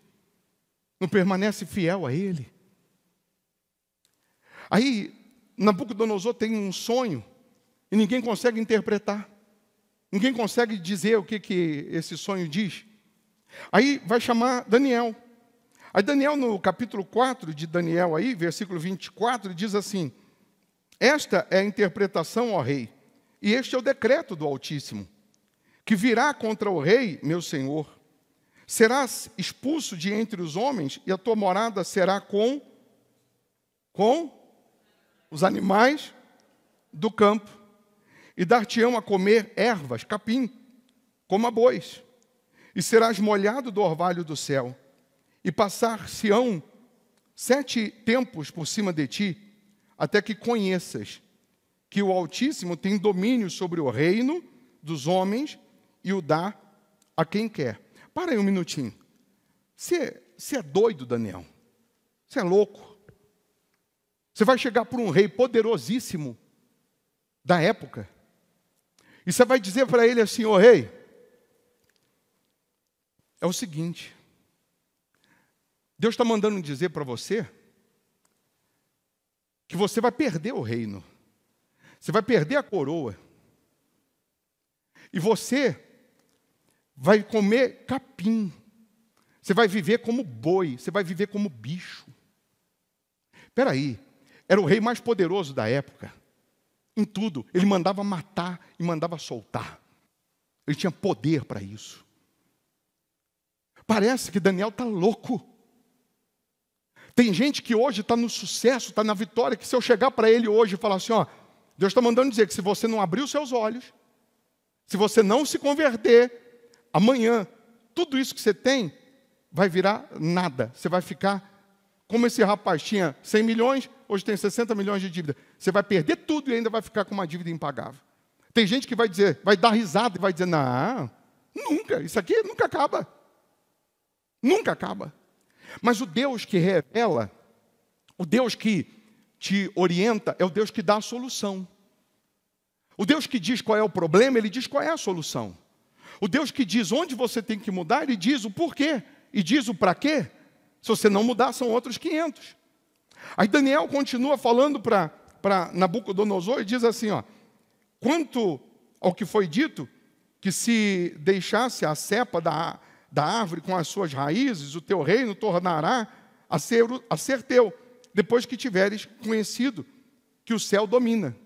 Não permanece fiel a Ele. Aí Nabucodonosor tem um sonho e ninguém consegue interpretar. Ninguém consegue dizer o que esse sonho diz. Aí vai chamar Daniel. Aí Daniel, no capítulo 4 de Daniel, aí, versículo 24, diz assim, esta é a interpretação, ó rei, e este é o decreto do Altíssimo, que virá contra o rei, meu senhor. Serás expulso de entre os homens, e a tua morada será com com os animais do campo, e dar-te-ão a comer ervas, capim, como a bois, e serás molhado do orvalho do céu, e passar-se-ão 7 tempos por cima de ti, até que conheças que o Altíssimo tem domínio sobre o reino dos homens e o dá a quem quer. Para aí um minutinho. Você é doido, Daniel? Você é louco? Você vai chegar para um rei poderosíssimo da época, e você vai dizer para ele assim: ô rei, é o seguinte, Deus está mandando dizer para você que você vai perder o reino, você vai perder a coroa, e você vai comer capim, você vai viver como boi, você vai viver como bicho. Espera aí, era o rei mais poderoso da época, em tudo. Ele mandava matar e mandava soltar. Ele tinha poder para isso. Parece que Daniel está louco. Tem gente que hoje está no sucesso, está na vitória, que se eu chegar para ele hoje e falar assim, ó, Deus está mandando dizer que se você não abrir os seus olhos, se você não se converter, amanhã, tudo isso que você tem vai virar nada. Você vai ficar como esse rapaz tinha 100 milhões, hoje tem 60 milhões de dívida. Você vai perder tudo e ainda vai ficar com uma dívida impagável. Tem gente que vai dizer, vai dar risada e vai dizer, não, nunca, isso aqui nunca acaba. Nunca acaba. Mas o Deus que revela, o Deus que te orienta, é o Deus que dá a solução. O Deus que diz qual é o problema, Ele diz qual é a solução. O Deus que diz onde você tem que mudar, Ele diz o porquê. E diz o para quê. Se você não mudar, são outros 500. Aí Daniel continua falando para Nabucodonosor e diz assim, ó, quanto ao que foi dito, que se deixasse a cepa da árvore com as suas raízes, o teu reino tornará a ser teu, depois que tiveres conhecido que o céu domina.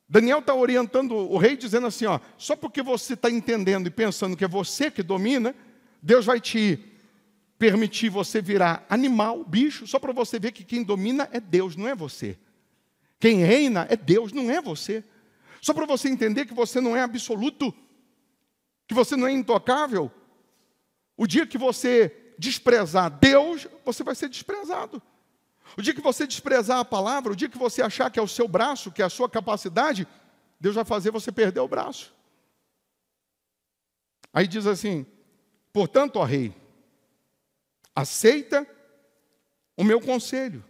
Daniel está orientando o rei, dizendo assim, ó, só porque você está entendendo e pensando que é você que domina, Deus vai te permitir você virar animal, bicho, só para você ver que quem domina é Deus, não é você. Quem reina é Deus, não é você. Só para você entender que você não é absoluto, que você não é intocável. O dia que você desprezar Deus, você vai ser desprezado. O dia que você desprezar a palavra, o dia que você achar que é o seu braço, que é a sua capacidade, Deus vai fazer você perder o braço. Aí diz assim, portanto, ó rei, aceita o meu conselho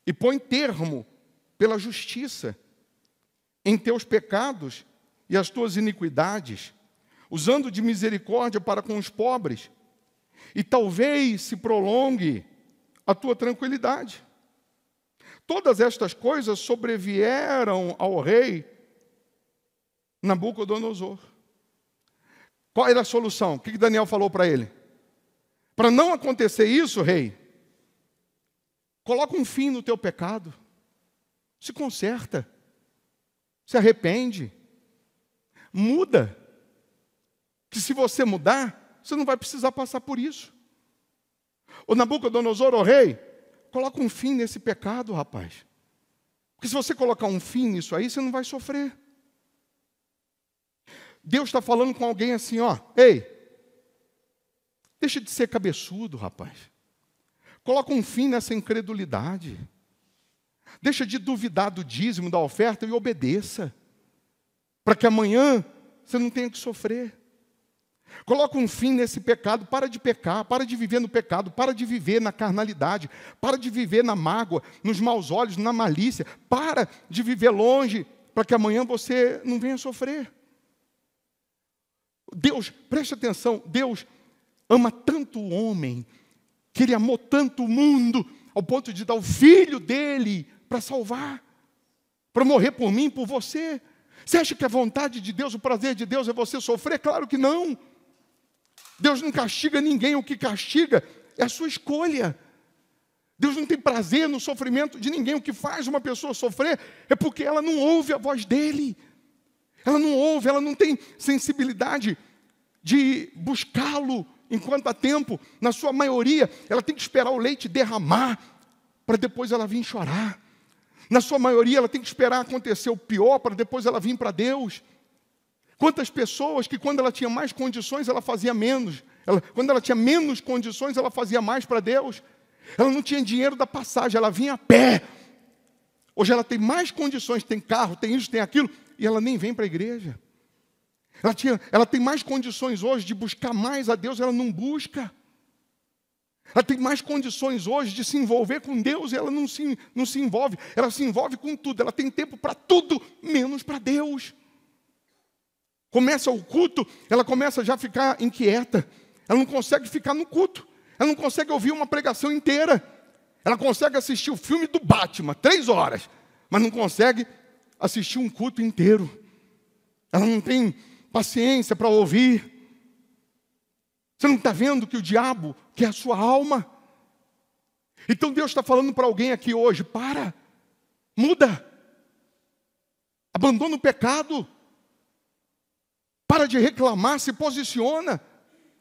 e põe termo pela justiça em teus pecados e as tuas iniquidades, usando de misericórdia para com os pobres, e talvez se prolongue a tua tranquilidade. Todas estas coisas sobrevieram ao rei Nabucodonosor. Qual era a solução? O que Daniel falou para ele? Para não acontecer isso, rei, coloca um fim no teu pecado, se conserta, se arrepende, muda, que se você mudar, você não vai precisar passar por isso. O Nabucodonosor, o rei, coloca um fim nesse pecado, rapaz. Porque se você colocar um fim nisso aí, você não vai sofrer. Deus está falando com alguém assim, ó, ei, deixa de ser cabeçudo, rapaz. Coloca um fim nessa incredulidade. Deixa de duvidar do dízimo, da oferta e obedeça. Para que amanhã você não tenha que sofrer. Coloca um fim nesse pecado, para de pecar, para de viver no pecado, para de viver na carnalidade, para de viver na mágoa, nos maus olhos, na malícia, para de viver longe, para que amanhã você não venha sofrer. Deus, preste atenção, Deus ama tanto o homem, que Ele amou tanto o mundo, ao ponto de dar o Filho dEle para salvar, para morrer por mim, por você. Você acha que a vontade de Deus, o prazer de Deus é você sofrer? Claro que não. Deus não castiga ninguém, o que castiga é a sua escolha. Deus não tem prazer no sofrimento de ninguém. O que faz uma pessoa sofrer é porque ela não ouve a voz dEle. Ela não ouve, ela não tem sensibilidade de buscá-lo enquanto há tempo. Na sua maioria, ela tem que esperar o leite derramar para depois ela vir chorar. Na sua maioria, ela tem que esperar acontecer o pior para depois ela vir para Deus. Quantas pessoas que quando ela tinha mais condições, ela fazia menos. Quando ela tinha menos condições, ela fazia mais para Deus. Ela não tinha dinheiro da passagem, ela vinha a pé. Hoje ela tem mais condições, tem carro, tem isso, tem aquilo, e ela nem vem para a igreja. Ela tem mais condições hoje de buscar mais a Deus, ela não busca. Ela tem mais condições hoje de se envolver com Deus, e ela não se envolve. Ela se envolve com tudo, ela tem tempo para tudo, menos para Deus. Começa o culto, ela começa já a ficar inquieta. Ela não consegue ficar no culto. Ela não consegue ouvir uma pregação inteira. Ela consegue assistir o filme do Batman, 3 horas, mas não consegue assistir um culto inteiro. Ela não tem paciência para ouvir. Você não está vendo que o diabo quer a sua alma? Então Deus está falando para alguém aqui hoje: para, muda, abandona o pecado, para de reclamar, se posiciona,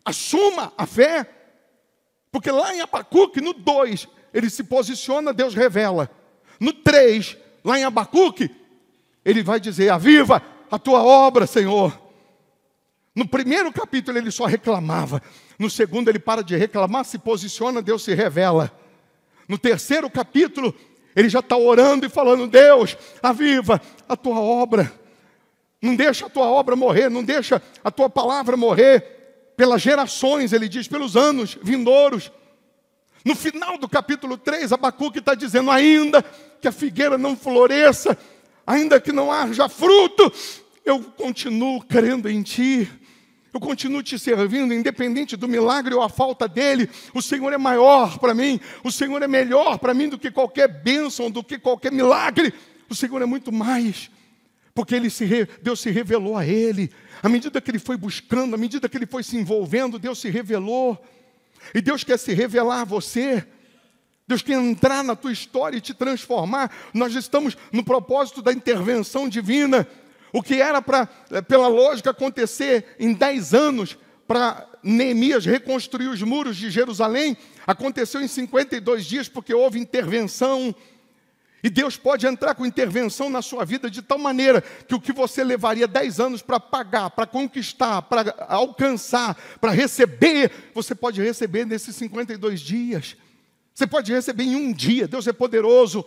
assuma a fé. Porque lá em Abacuque, no 2, ele se posiciona, Deus revela. No 3, lá em Abacuque, ele vai dizer: aviva a tua obra, Senhor. No primeiro capítulo ele só reclamava. No segundo ele para de reclamar, se posiciona, Deus se revela. No terceiro capítulo ele já está orando e falando: Deus, aviva a tua obra. Não deixa a tua obra morrer, não deixa a tua palavra morrer. Pelas gerações, ele diz, pelos anos vindouros. No final do capítulo 3, Abacuque está dizendo: ainda que a figueira não floresça, ainda que não haja fruto, eu continuo crendo em Ti. Eu continuo te servindo, independente do milagre ou a falta dele. O Senhor é maior para mim. O Senhor é melhor para mim do que qualquer bênção, do que qualquer milagre. O Senhor é muito mais. Porque Deus se revelou a ele. À medida que ele foi buscando, à medida que ele foi se envolvendo, Deus se revelou. E Deus quer se revelar a você. Deus quer entrar na tua história e te transformar. Nós estamos no propósito da intervenção divina. O que era para, pela lógica, acontecer em 10 anos, para Neemias reconstruir os muros de Jerusalém, aconteceu em 52 dias, porque houve intervenção. E Deus pode entrar com intervenção na sua vida de tal maneira que o que você levaria 10 anos para pagar, para conquistar, para alcançar, para receber, você pode receber nesses 52 dias. Você pode receber em um dia. Deus é poderoso.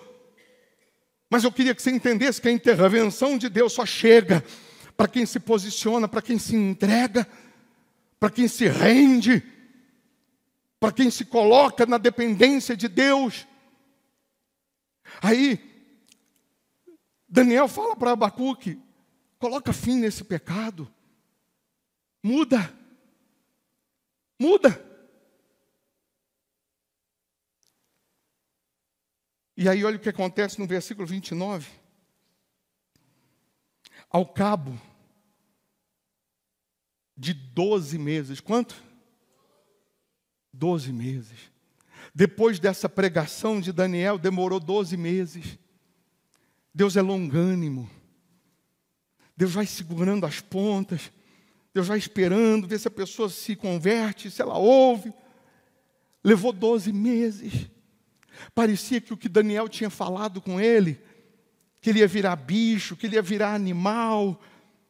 Mas eu queria que você entendesse que a intervenção de Deus só chega para quem se posiciona, para quem se entrega, para quem se rende, para quem se coloca na dependência de Deus. Aí, Daniel fala para Abacuque: coloca fim nesse pecado, muda, muda. E aí olha o que acontece no versículo 29. Ao cabo de 12 meses, quanto? 12 meses. Depois dessa pregação de Daniel, demorou 12 meses. Deus é longânimo. Deus vai segurando as pontas. Deus vai esperando, ver se a pessoa se converte, se ela ouve. Levou 12 meses. Parecia que o que Daniel tinha falado com ele, que ele ia virar bicho, que ele ia virar animal,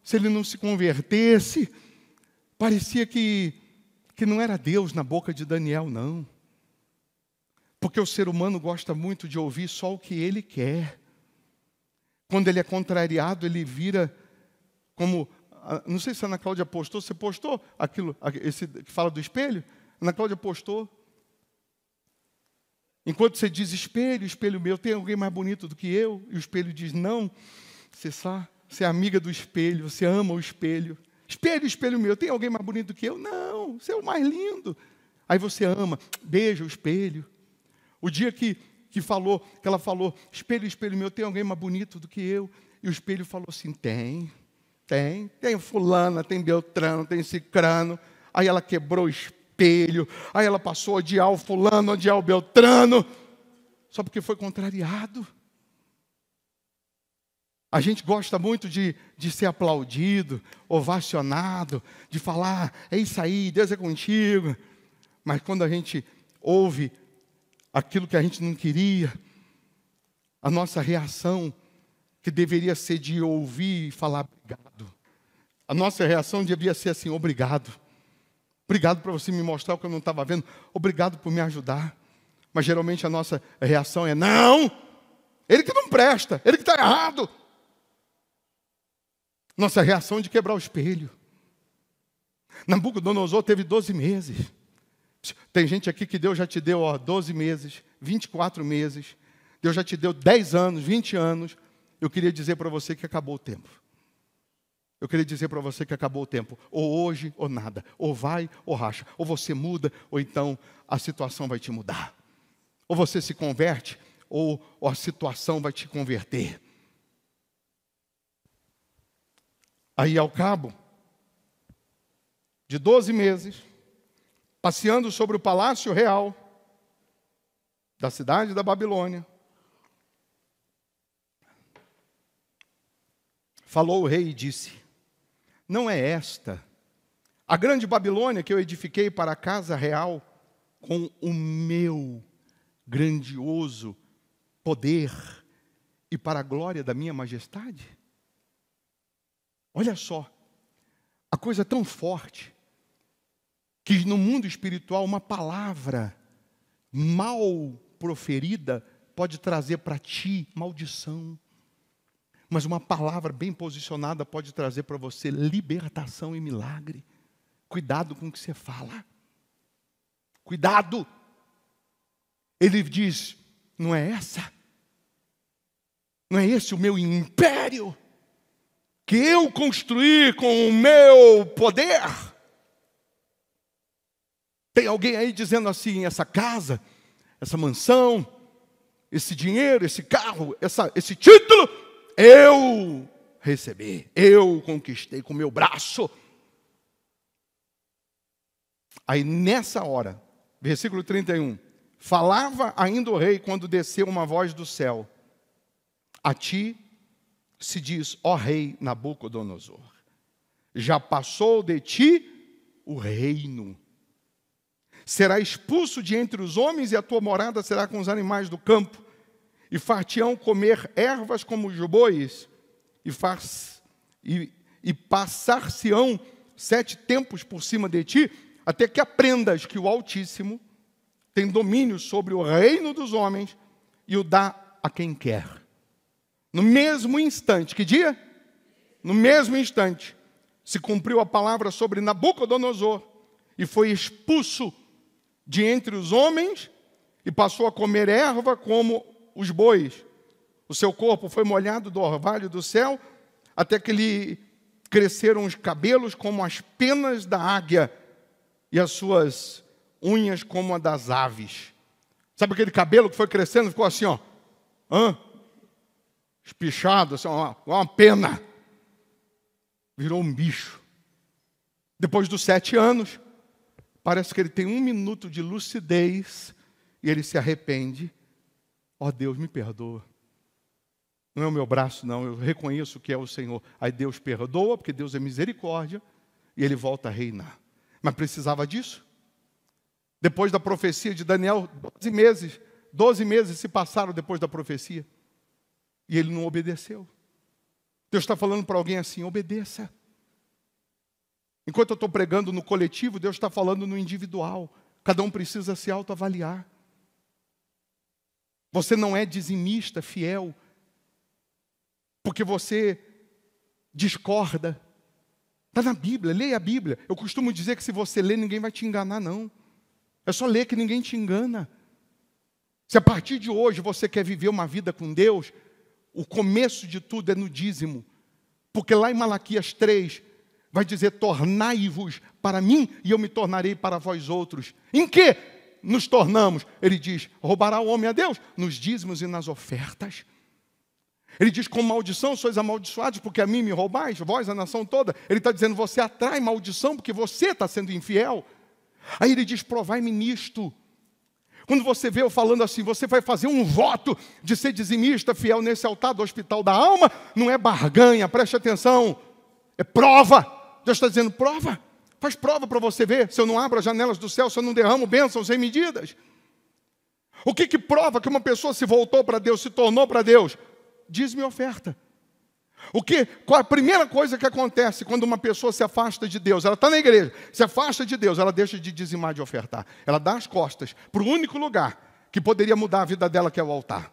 se ele não se convertesse, parecia que não era Deus na boca de Daniel, não. Porque o ser humano gosta muito de ouvir só o que ele quer. Quando ele é contrariado, ele vira como... Não sei se a Ana Cláudia postou. Você postou esse que fala do espelho? A Ana Cláudia postou. Enquanto você diz: espelho, espelho meu, tem alguém mais bonito do que eu? E o espelho diz: não, você é amiga do espelho, você ama o espelho. Espelho, espelho meu, tem alguém mais bonito do que eu? Não, você é o mais lindo. Aí você ama, beija o espelho. O dia que ela falou: espelho, espelho meu, tem alguém mais bonito do que eu? E o espelho falou assim: tem fulana, tem Beltrano, tem Cicrano. Aí ela quebrou o espelho. Aí ela passou a odiar o fulano, odiar o Beltrano, só porque foi contrariado. A gente gosta muito de ser aplaudido, ovacionado, de falar: é isso aí, Deus é contigo. Mas quando a gente ouve aquilo que a gente não queria, a nossa reação, que deveria ser de ouvir e falar obrigado. A nossa reação devia ser assim: obrigado. Obrigado por você me mostrar o que eu não estava vendo. Obrigado por me ajudar. Mas geralmente a nossa reação é: não, ele que não presta, ele que está errado. Nossa reação é de quebrar o espelho. Nabucodonosor teve 12 meses. Tem gente aqui que Deus já te deu 12 meses, 24 meses. Deus já te deu 10 anos, 20 anos. Eu queria dizer para você que acabou o tempo. Eu queria dizer para você que acabou o tempo. Ou hoje ou nada. Ou vai ou racha. Ou você muda, ou então a situação vai te mudar. Ou você se converte, ou a situação vai te converter. Aí, ao cabo de 12 meses, passeando sobre o palácio real da cidade da Babilônia, falou o rei e disse: não é esta a grande Babilônia que eu edifiquei para a casa real com o meu grandioso poder e para a glória da minha majestade? Olha só, a coisa é tão forte que no mundo espiritual uma palavra mal proferida pode trazer para ti maldição. Mas uma palavra bem posicionada pode trazer para você libertação e milagre. Cuidado com o que você fala. Cuidado. Ele diz: não é essa? Não é esse o meu império que eu construí com o meu poder? Tem alguém aí dizendo assim: essa casa, essa mansão, esse dinheiro, esse carro, esse título, eu recebi, eu conquistei com o meu braço. Aí nessa hora, versículo 31, falava ainda o rei quando desceu uma voz do céu: a ti se diz, ó rei Nabucodonosor, já passou de ti o reino. Será expulso de entre os homens e a tua morada será com os animais do campo. E far-te-ão comer ervas como os bois, e passar-se-ão 7 tempos por cima de ti, até que aprendas que o Altíssimo tem domínio sobre o reino dos homens e o dá a quem quer. No mesmo instante, que dia? No mesmo instante, se cumpriu a palavra sobre Nabucodonosor e foi expulso de entre os homens e passou a comer erva como os bois. O seu corpo foi molhado do orvalho do céu, até que lhe cresceram os cabelos como as penas da águia e as suas unhas como a das aves. Sabe aquele cabelo que foi crescendo, ficou assim, ó, espichado, assim, uma pena. Virou um bicho. Depois dos 7 anos, parece que ele tem 1 minuto de lucidez e ele se arrepende. Ó Deus, me perdoa. Não é o meu braço, não. Eu reconheço que é o Senhor. Aí Deus perdoa, porque Deus é misericórdia, e ele volta a reinar. Mas precisava disso. Depois da profecia de Daniel, 12 meses se passaram depois da profecia. E ele não obedeceu. Deus está falando para alguém assim: obedeça. Enquanto eu estou pregando no coletivo, Deus está falando no individual. Cada um precisa se autoavaliar. Você não é dizimista fiel porque você discorda. Está na Bíblia, leia a Bíblia. Eu costumo dizer que se você ler, ninguém vai te enganar, não. É só ler que ninguém te engana. Se a partir de hoje você quer viver uma vida com Deus, o começo de tudo é no dízimo. Porque lá em Malaquias 3, vai dizer: tornai-vos para mim e eu me tornarei para vós outros. Em que nos tornamos? Ele diz: roubará o homem a Deus? Nos dízimos e nas ofertas. Ele diz: com maldição sois amaldiçoados, porque a mim me roubais, vós, a nação toda. Ele está dizendo: você atrai maldição, porque você está sendo infiel. Aí ele diz: provai-me nisto. Quando você vê eu falando assim, você vai fazer um voto de ser dizimista fiel nesse altar do Hospital da Alma, não é barganha, preste atenção, é prova. Deus está dizendo: prova, faz prova para você ver, se eu não abro as janelas do céu, se eu não derramo bênçãos sem medidas. O que prova que uma pessoa se voltou para Deus, se tornou para Deus? Dízimo e oferta. Qual a primeira coisa que acontece quando uma pessoa se afasta de Deus? Ela está na igreja, se afasta de Deus, ela deixa de dizimar, de ofertar. Ela dá as costas para o único lugar que poderia mudar a vida dela, que é o altar.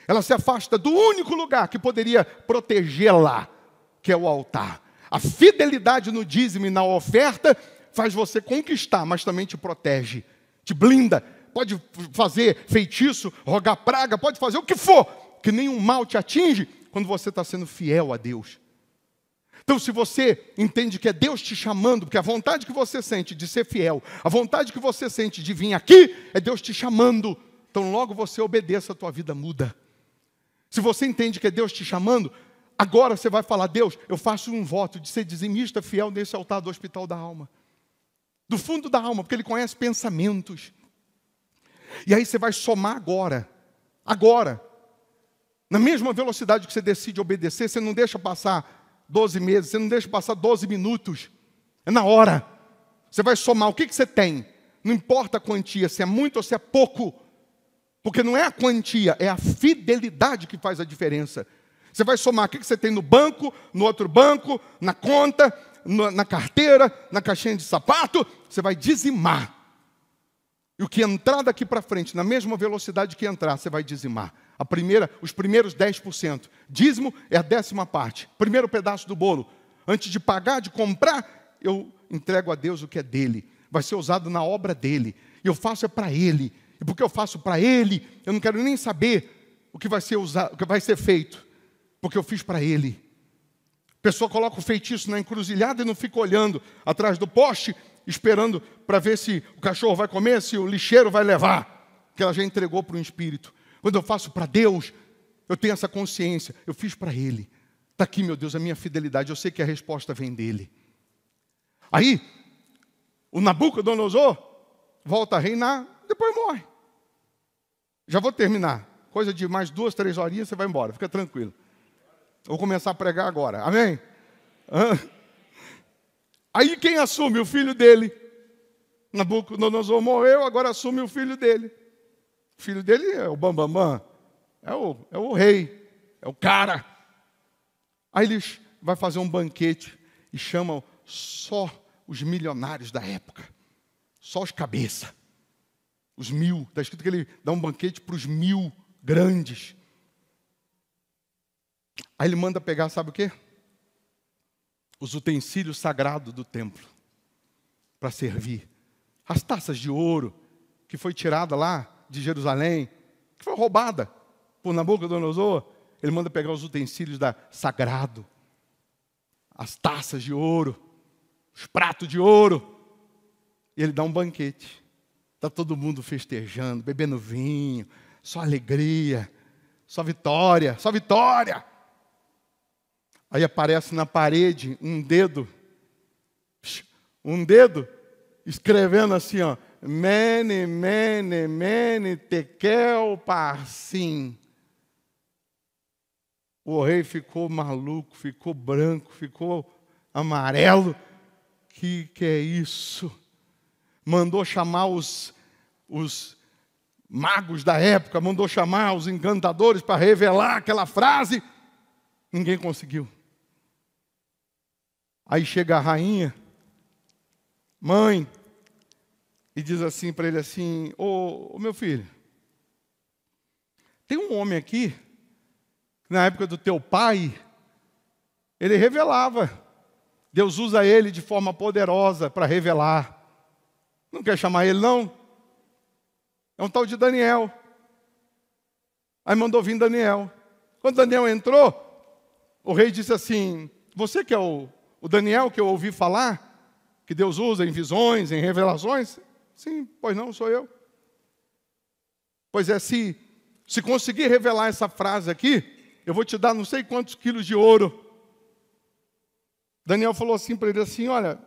Ela se afasta do único lugar que poderia protegê-la, que é o altar. A fidelidade no dízimo e na oferta faz você conquistar, mas também te protege, te blinda. Pode fazer feitiço, rogar praga, pode fazer o que for, que nenhum mal te atinge quando você está sendo fiel a Deus. Então, se você entende que é Deus te chamando, porque a vontade que você sente de ser fiel, a vontade que você sente de vir aqui, é Deus te chamando. Então, logo você obedeça, a tua vida muda. Se você entende que é Deus te chamando, agora você vai falar: Deus, eu faço um voto de ser dizimista fiel nesse altar do Hospital da Alma. Do fundo da alma, porque Ele conhece pensamentos. E aí você vai somar agora. Na mesma velocidade que você decide obedecer, você não deixa passar 12 meses, você não deixa passar 12 minutos. É na hora. Você vai somar o que você tem. Não importa a quantia, se é muito ou se é pouco. Porque não é a quantia, é a fidelidade que faz a diferença. Você vai somar o que você tem no banco, no outro banco, na conta, na carteira, na caixinha de sapato. Você vai dizimar. E o que entrar daqui para frente, na mesma velocidade que entrar, você vai dizimar. Os primeiros 10%. Dízimo é a 10ª parte. Primeiro pedaço do bolo. Antes de pagar, de comprar, eu entrego a Deus o que é dele. Vai ser usado na obra dele. E eu faço é para ele. E porque eu faço para ele, eu não quero nem saber o que vai ser usado, o que vai ser feito. Porque eu fiz para ele. A pessoa coloca o feitiço na encruzilhada e não fica olhando atrás do poste, esperando para ver se o cachorro vai comer, se o lixeiro vai levar. Que ela já entregou para um espírito. Quando eu faço para Deus, eu tenho essa consciência. Eu fiz para Ele. Está aqui, meu Deus, a minha fidelidade. Eu sei que a resposta vem dEle. Aí, o Nabucodonosor volta a reinar, depois morre. Já vou terminar. Coisa de mais 2, 3 horinhas, você vai embora. Fica tranquilo. Vou começar a pregar agora. Amém? Aí quem assume? O filho dele. Nabucodonosor morreu, agora assume o filho dele. O filho dele é o bambambam, é o rei, é o cara. Aí ele vai fazer um banquete e chama só os milionários da época, só os cabeça, os 1000. Está escrito que ele dá um banquete para os 1000 grandes. Aí ele manda pegar, sabe o quê? Os utensílios sagrados do templo para servir. As taças de ouro que foi tirada lá de Jerusalém, que foi roubada por Nabucodonosor, ele manda pegar os utensílios sagrado, as taças de ouro, os pratos de ouro, e ele dá um banquete. Está todo mundo festejando, bebendo vinho, só alegria, só vitória, só vitória. Aí aparece na parede um dedo escrevendo assim, ó: Mene, mene, mene, tekel, parsim. O rei ficou maluco, ficou branco, ficou amarelo. Que é isso? Mandou chamar os magos da época, mandou chamar os encantadores para revelar aquela frase. Ninguém conseguiu. Aí chega a rainha, mãe, e diz assim para ele assim: ô meu filho, tem um homem aqui, na época do teu pai, ele revelava. Deus usa ele de forma poderosa para revelar. Não quer chamar ele, não? É um tal de Daniel. Aí mandou vir Daniel. Quando Daniel entrou, o rei disse assim: você que é o Daniel que eu ouvi falar, que Deus usa em visões, em revelações? Sim, pois não, sou eu. Pois é, se conseguir revelar essa frase aqui, eu vou te dar não sei quantos quilos de ouro. Daniel falou assim para ele assim: olha,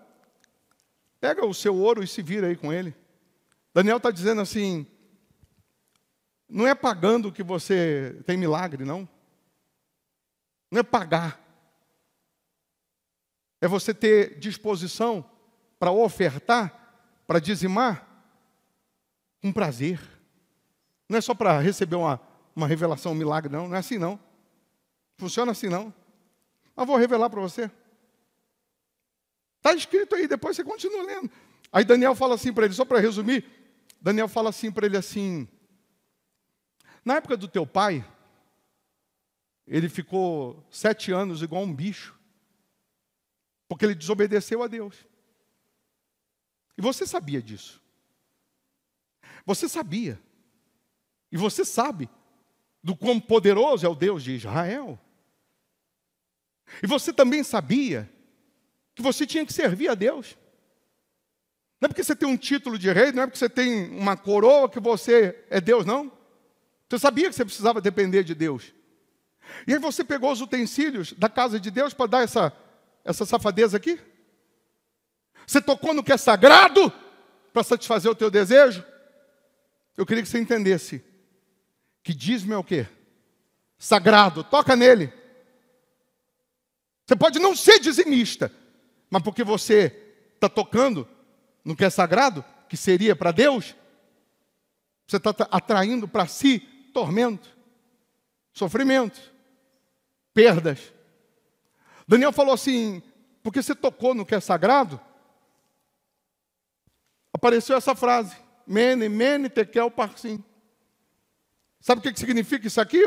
pega o seu ouro e se vira aí com ele. Daniel está dizendo assim: não é pagando que você tem milagre, não. Não é pagar. É você ter disposição para ofertar, para dizimar, com prazer. Não é só para receber uma revelação, um milagre, não. Não é assim, não. Funciona assim, não. Mas vou revelar para você. Está escrito aí, depois você continua lendo. Aí Daniel fala assim para ele, só para resumir, Daniel fala assim para ele assim, na época do teu pai, ele ficou 7 anos igual um bicho, porque ele desobedeceu a Deus. E você sabia disso. Você sabia. E você sabe do quão poderoso é o Deus de Israel. E você também sabia que você tinha que servir a Deus. Não é porque você tem um título de rei, não é porque você tem uma coroa que você é Deus, não. Você sabia que você precisava depender de Deus. E aí você pegou os utensílios da casa de Deus para dar essa safadeza aqui? Você tocou no que é sagrado para satisfazer o teu desejo? Eu queria que você entendesse que dízimo é o quê? Sagrado, toca nele. Você pode não ser dizimista, mas porque você está tocando no que é sagrado, que seria para Deus, você está atraindo para si tormento, sofrimento, perdas. Daniel falou assim, porque você tocou no que é sagrado, apareceu essa frase, Mene, Mene, Tekel, Parsim. Sabe o que significa isso aqui,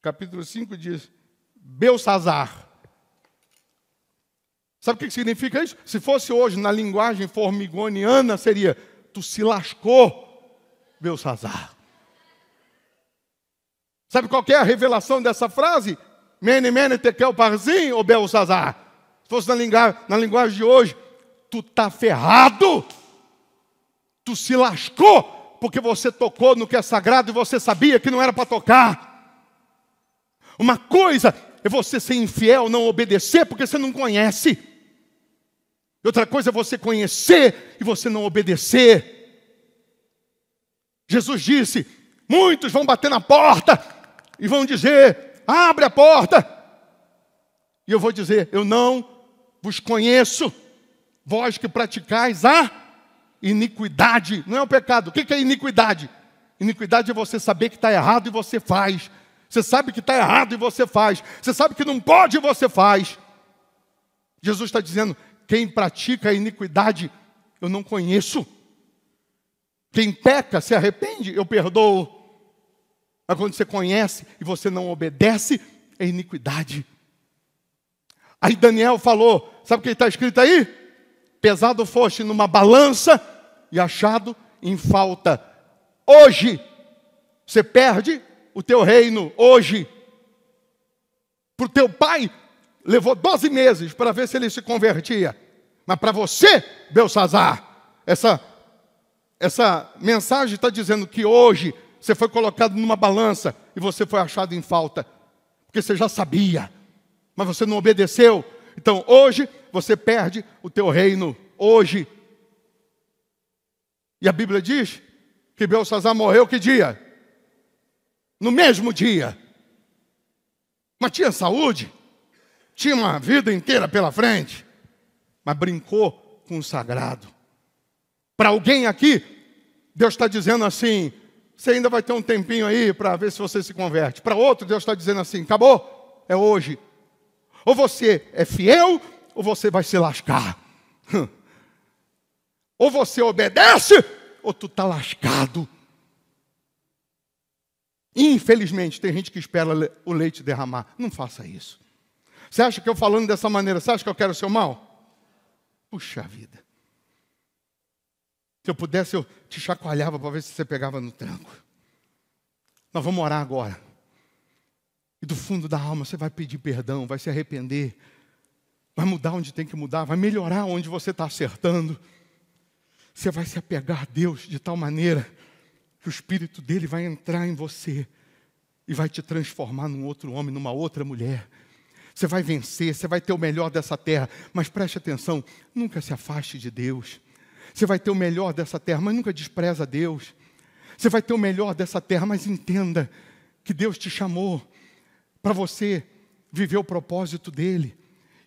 capítulo 5 diz, Belsazar. Sabe o que significa isso? Se fosse hoje na linguagem formigoniana, seria, tu se lascou, Belsazar. Sabe qual que é a revelação dessa frase? Mene, Mene, Tekel, Parsim, ou Belsazar? Se fosse na linguagem de hoje, tu tá ferrado, tu se lascou, porque você tocou no que é sagrado e você sabia que não era para tocar. Uma coisa é você ser infiel, não obedecer, porque você não conhece. Outra coisa é você conhecer e você não obedecer. Jesus disse, muitos vão bater na porta e vão dizer, abre a porta. E eu vou dizer, eu não vos conheço. Vós que praticais a iniquidade. Não é o pecado. O que é iniquidade? Iniquidade é você saber que está errado e você faz. Você sabe que está errado e você faz. Você sabe que não pode e você faz. Jesus está dizendo, quem pratica a iniquidade, eu não conheço. Quem peca, se arrepende, eu perdoo. Mas quando você conhece e você não obedece, é iniquidade. Aí Daniel falou, sabe o que está escrito aí? Pesado foste numa balança e achado em falta. Hoje, você perde o teu reino, hoje. Para o teu pai, levou 12 meses para ver se ele se convertia. Mas para você, Belsazar, essa mensagem está dizendo que hoje você foi colocado numa balança e você foi achado em falta. Porque você já sabia, mas você não obedeceu. Então, hoje, você perde o teu reino. Hoje. E a Bíblia diz que Belsazar morreu que dia? No mesmo dia. Mas tinha saúde. Tinha uma vida inteira pela frente. Mas brincou com o sagrado. Para alguém aqui, Deus está dizendo assim, você ainda vai ter um tempinho aí para ver se você se converte. Para outro, Deus está dizendo assim, acabou, é hoje. Ou você é fiel, ou você vai se lascar. Ou você obedece, ou tu está lascado. Infelizmente, tem gente que espera o leite derramar. Não faça isso. Você acha que eu falando dessa maneira, você acha que eu quero o seu mal? Puxa vida. Se eu pudesse, eu te chacoalhava para ver se você pegava no tranco. Nós vamos orar agora. E do fundo da alma você vai pedir perdão, vai se arrepender. Vai mudar onde tem que mudar, vai melhorar onde você está acertando. Você vai se apegar a Deus de tal maneira que o Espírito dele vai entrar em você e vai te transformar num outro homem, numa outra mulher. Você vai vencer, você vai ter o melhor dessa terra. Mas preste atenção, nunca se afaste de Deus. Você vai ter o melhor dessa terra, mas nunca despreza Deus. Você vai ter o melhor dessa terra, mas entenda que Deus te chamou para você viver o propósito dele.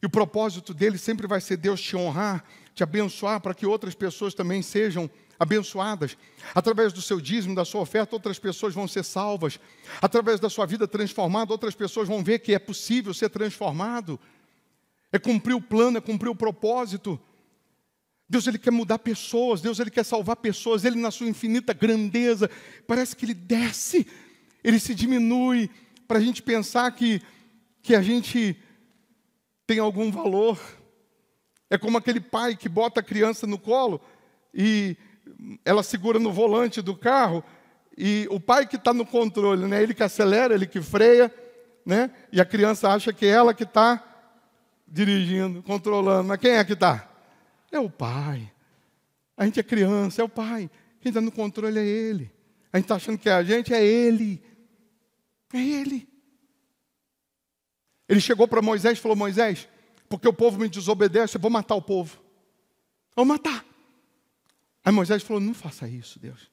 E o propósito dele sempre vai ser Deus te honrar, te abençoar, para que outras pessoas também sejam abençoadas. Através do seu dízimo, da sua oferta, outras pessoas vão ser salvas. Através da sua vida transformada, outras pessoas vão ver que é possível ser transformado. É cumprir o plano, é cumprir o propósito. Deus, Ele quer mudar pessoas. Deus, Ele quer salvar pessoas. Ele, na sua infinita grandeza, parece que Ele desce, Ele se diminui, para a gente pensar que a gente tem algum valor. É como aquele pai que bota a criança no colo e ela segura no volante do carro, e o pai que está no controle, né? Ele que acelera, ele que freia, né? E a criança acha que é ela que está dirigindo, controlando. Mas quem é que está? É o pai. A gente é criança, é o pai. Quem está no controle é ele. A gente está achando que é a gente, é ele. É ele. Ele chegou para Moisés e falou: Moisés, porque o povo me desobedece, eu vou matar o povo. Vou matar. Aí Moisés falou: não faça isso, Deus.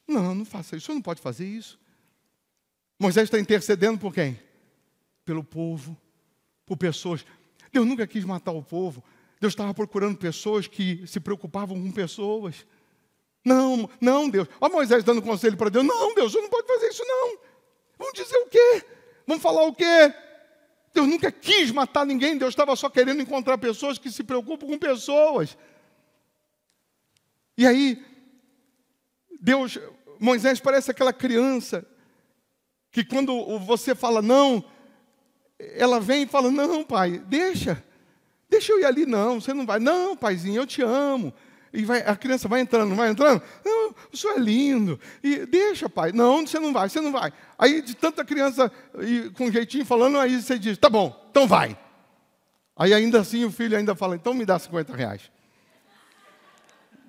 Não faça isso, o senhor não pode fazer isso. Moisés está intercedendo por quem? Pelo povo, por pessoas. Deus nunca quis matar o povo. Deus estava procurando pessoas que se preocupavam com pessoas. Não, Deus. Olha Moisés dando conselho para Deus. Não, Deus, o senhor não pode fazer isso, não. Vamos dizer o quê? Vamos falar o quê? Deus nunca quis matar ninguém. Deus estava só querendo encontrar pessoas que se preocupam com pessoas. E aí, Moisés parece aquela criança que quando você fala não, ela vem e fala: não, pai, deixa eu ir ali. Não, você não vai. Não, paizinho, eu te amo. E a criança vai entrando. Não, o senhor é lindo. E deixa, pai. Não, você não vai. Aí, de tanta criança com um jeitinho falando, aí você diz: tá bom, então vai. Aí ainda assim o filho ainda fala: então me dá R$50.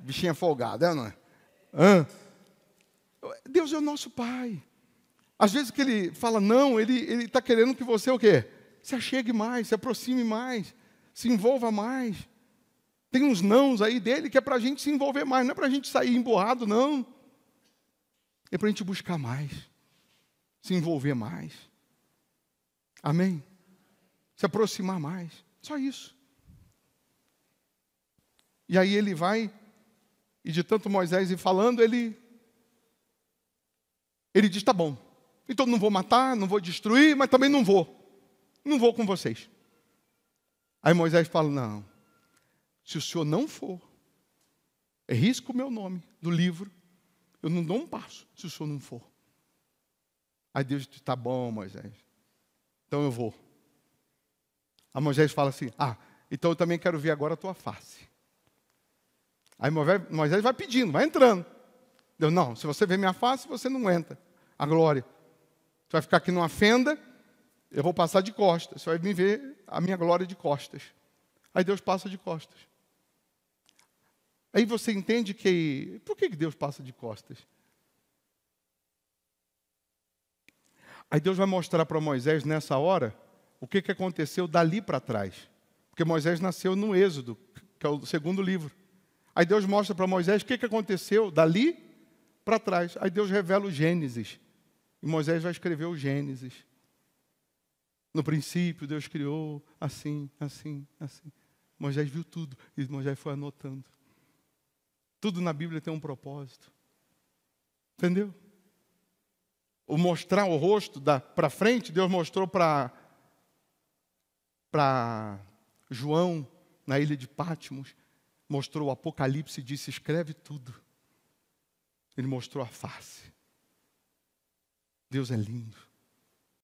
Bichinha folgada, não é? Deus é o nosso pai. Às vezes que ele fala não, ele está querendo que você o quê? Se achegue mais, se aproxime mais, se envolva mais. Tem uns nãos aí dele que é para a gente se envolver mais, não é para a gente sair emburrado, não. É para a gente buscar mais, se envolver mais. Amém? Se aproximar mais, só isso. E aí ele vai, e de tanto Moisés ir falando, ele diz: tá bom, então não vou matar, não vou destruir, mas também não vou com vocês. Aí Moisés fala: não, se o senhor não for, risca o meu nome do livro, eu não dou um passo se o senhor não for. Aí Deus diz: tá bom, Moisés, então eu vou. Aí Moisés fala assim: então eu também quero ver agora a tua face. Aí Moisés vai pedindo, vai entrando. Deus: não, se você ver minha face, você não entra. A glória. Você vai ficar aqui numa fenda, eu vou passar de costas. Você vai me ver a minha glória de costas. Aí Deus passa de costas. Aí você entende que... Por que Deus passa de costas? Aí Deus vai mostrar para Moisés nessa hora o que aconteceu dali para trás. Porque Moisés nasceu no Êxodo, que é o segundo livro. Aí Deus mostra para Moisés o que aconteceu dali para trás. Aí Deus revela o Gênesis. E Moisés vai escrever o Gênesis. No princípio, Deus criou assim, assim, assim. Moisés viu tudo e Moisés foi anotando. Tudo na Bíblia tem um propósito. Entendeu? O mostrar o rosto para frente, Deus mostrou para João, na ilha de Patmos. Mostrou o Apocalipse e disse: escreve tudo. Ele mostrou a face. Deus é lindo.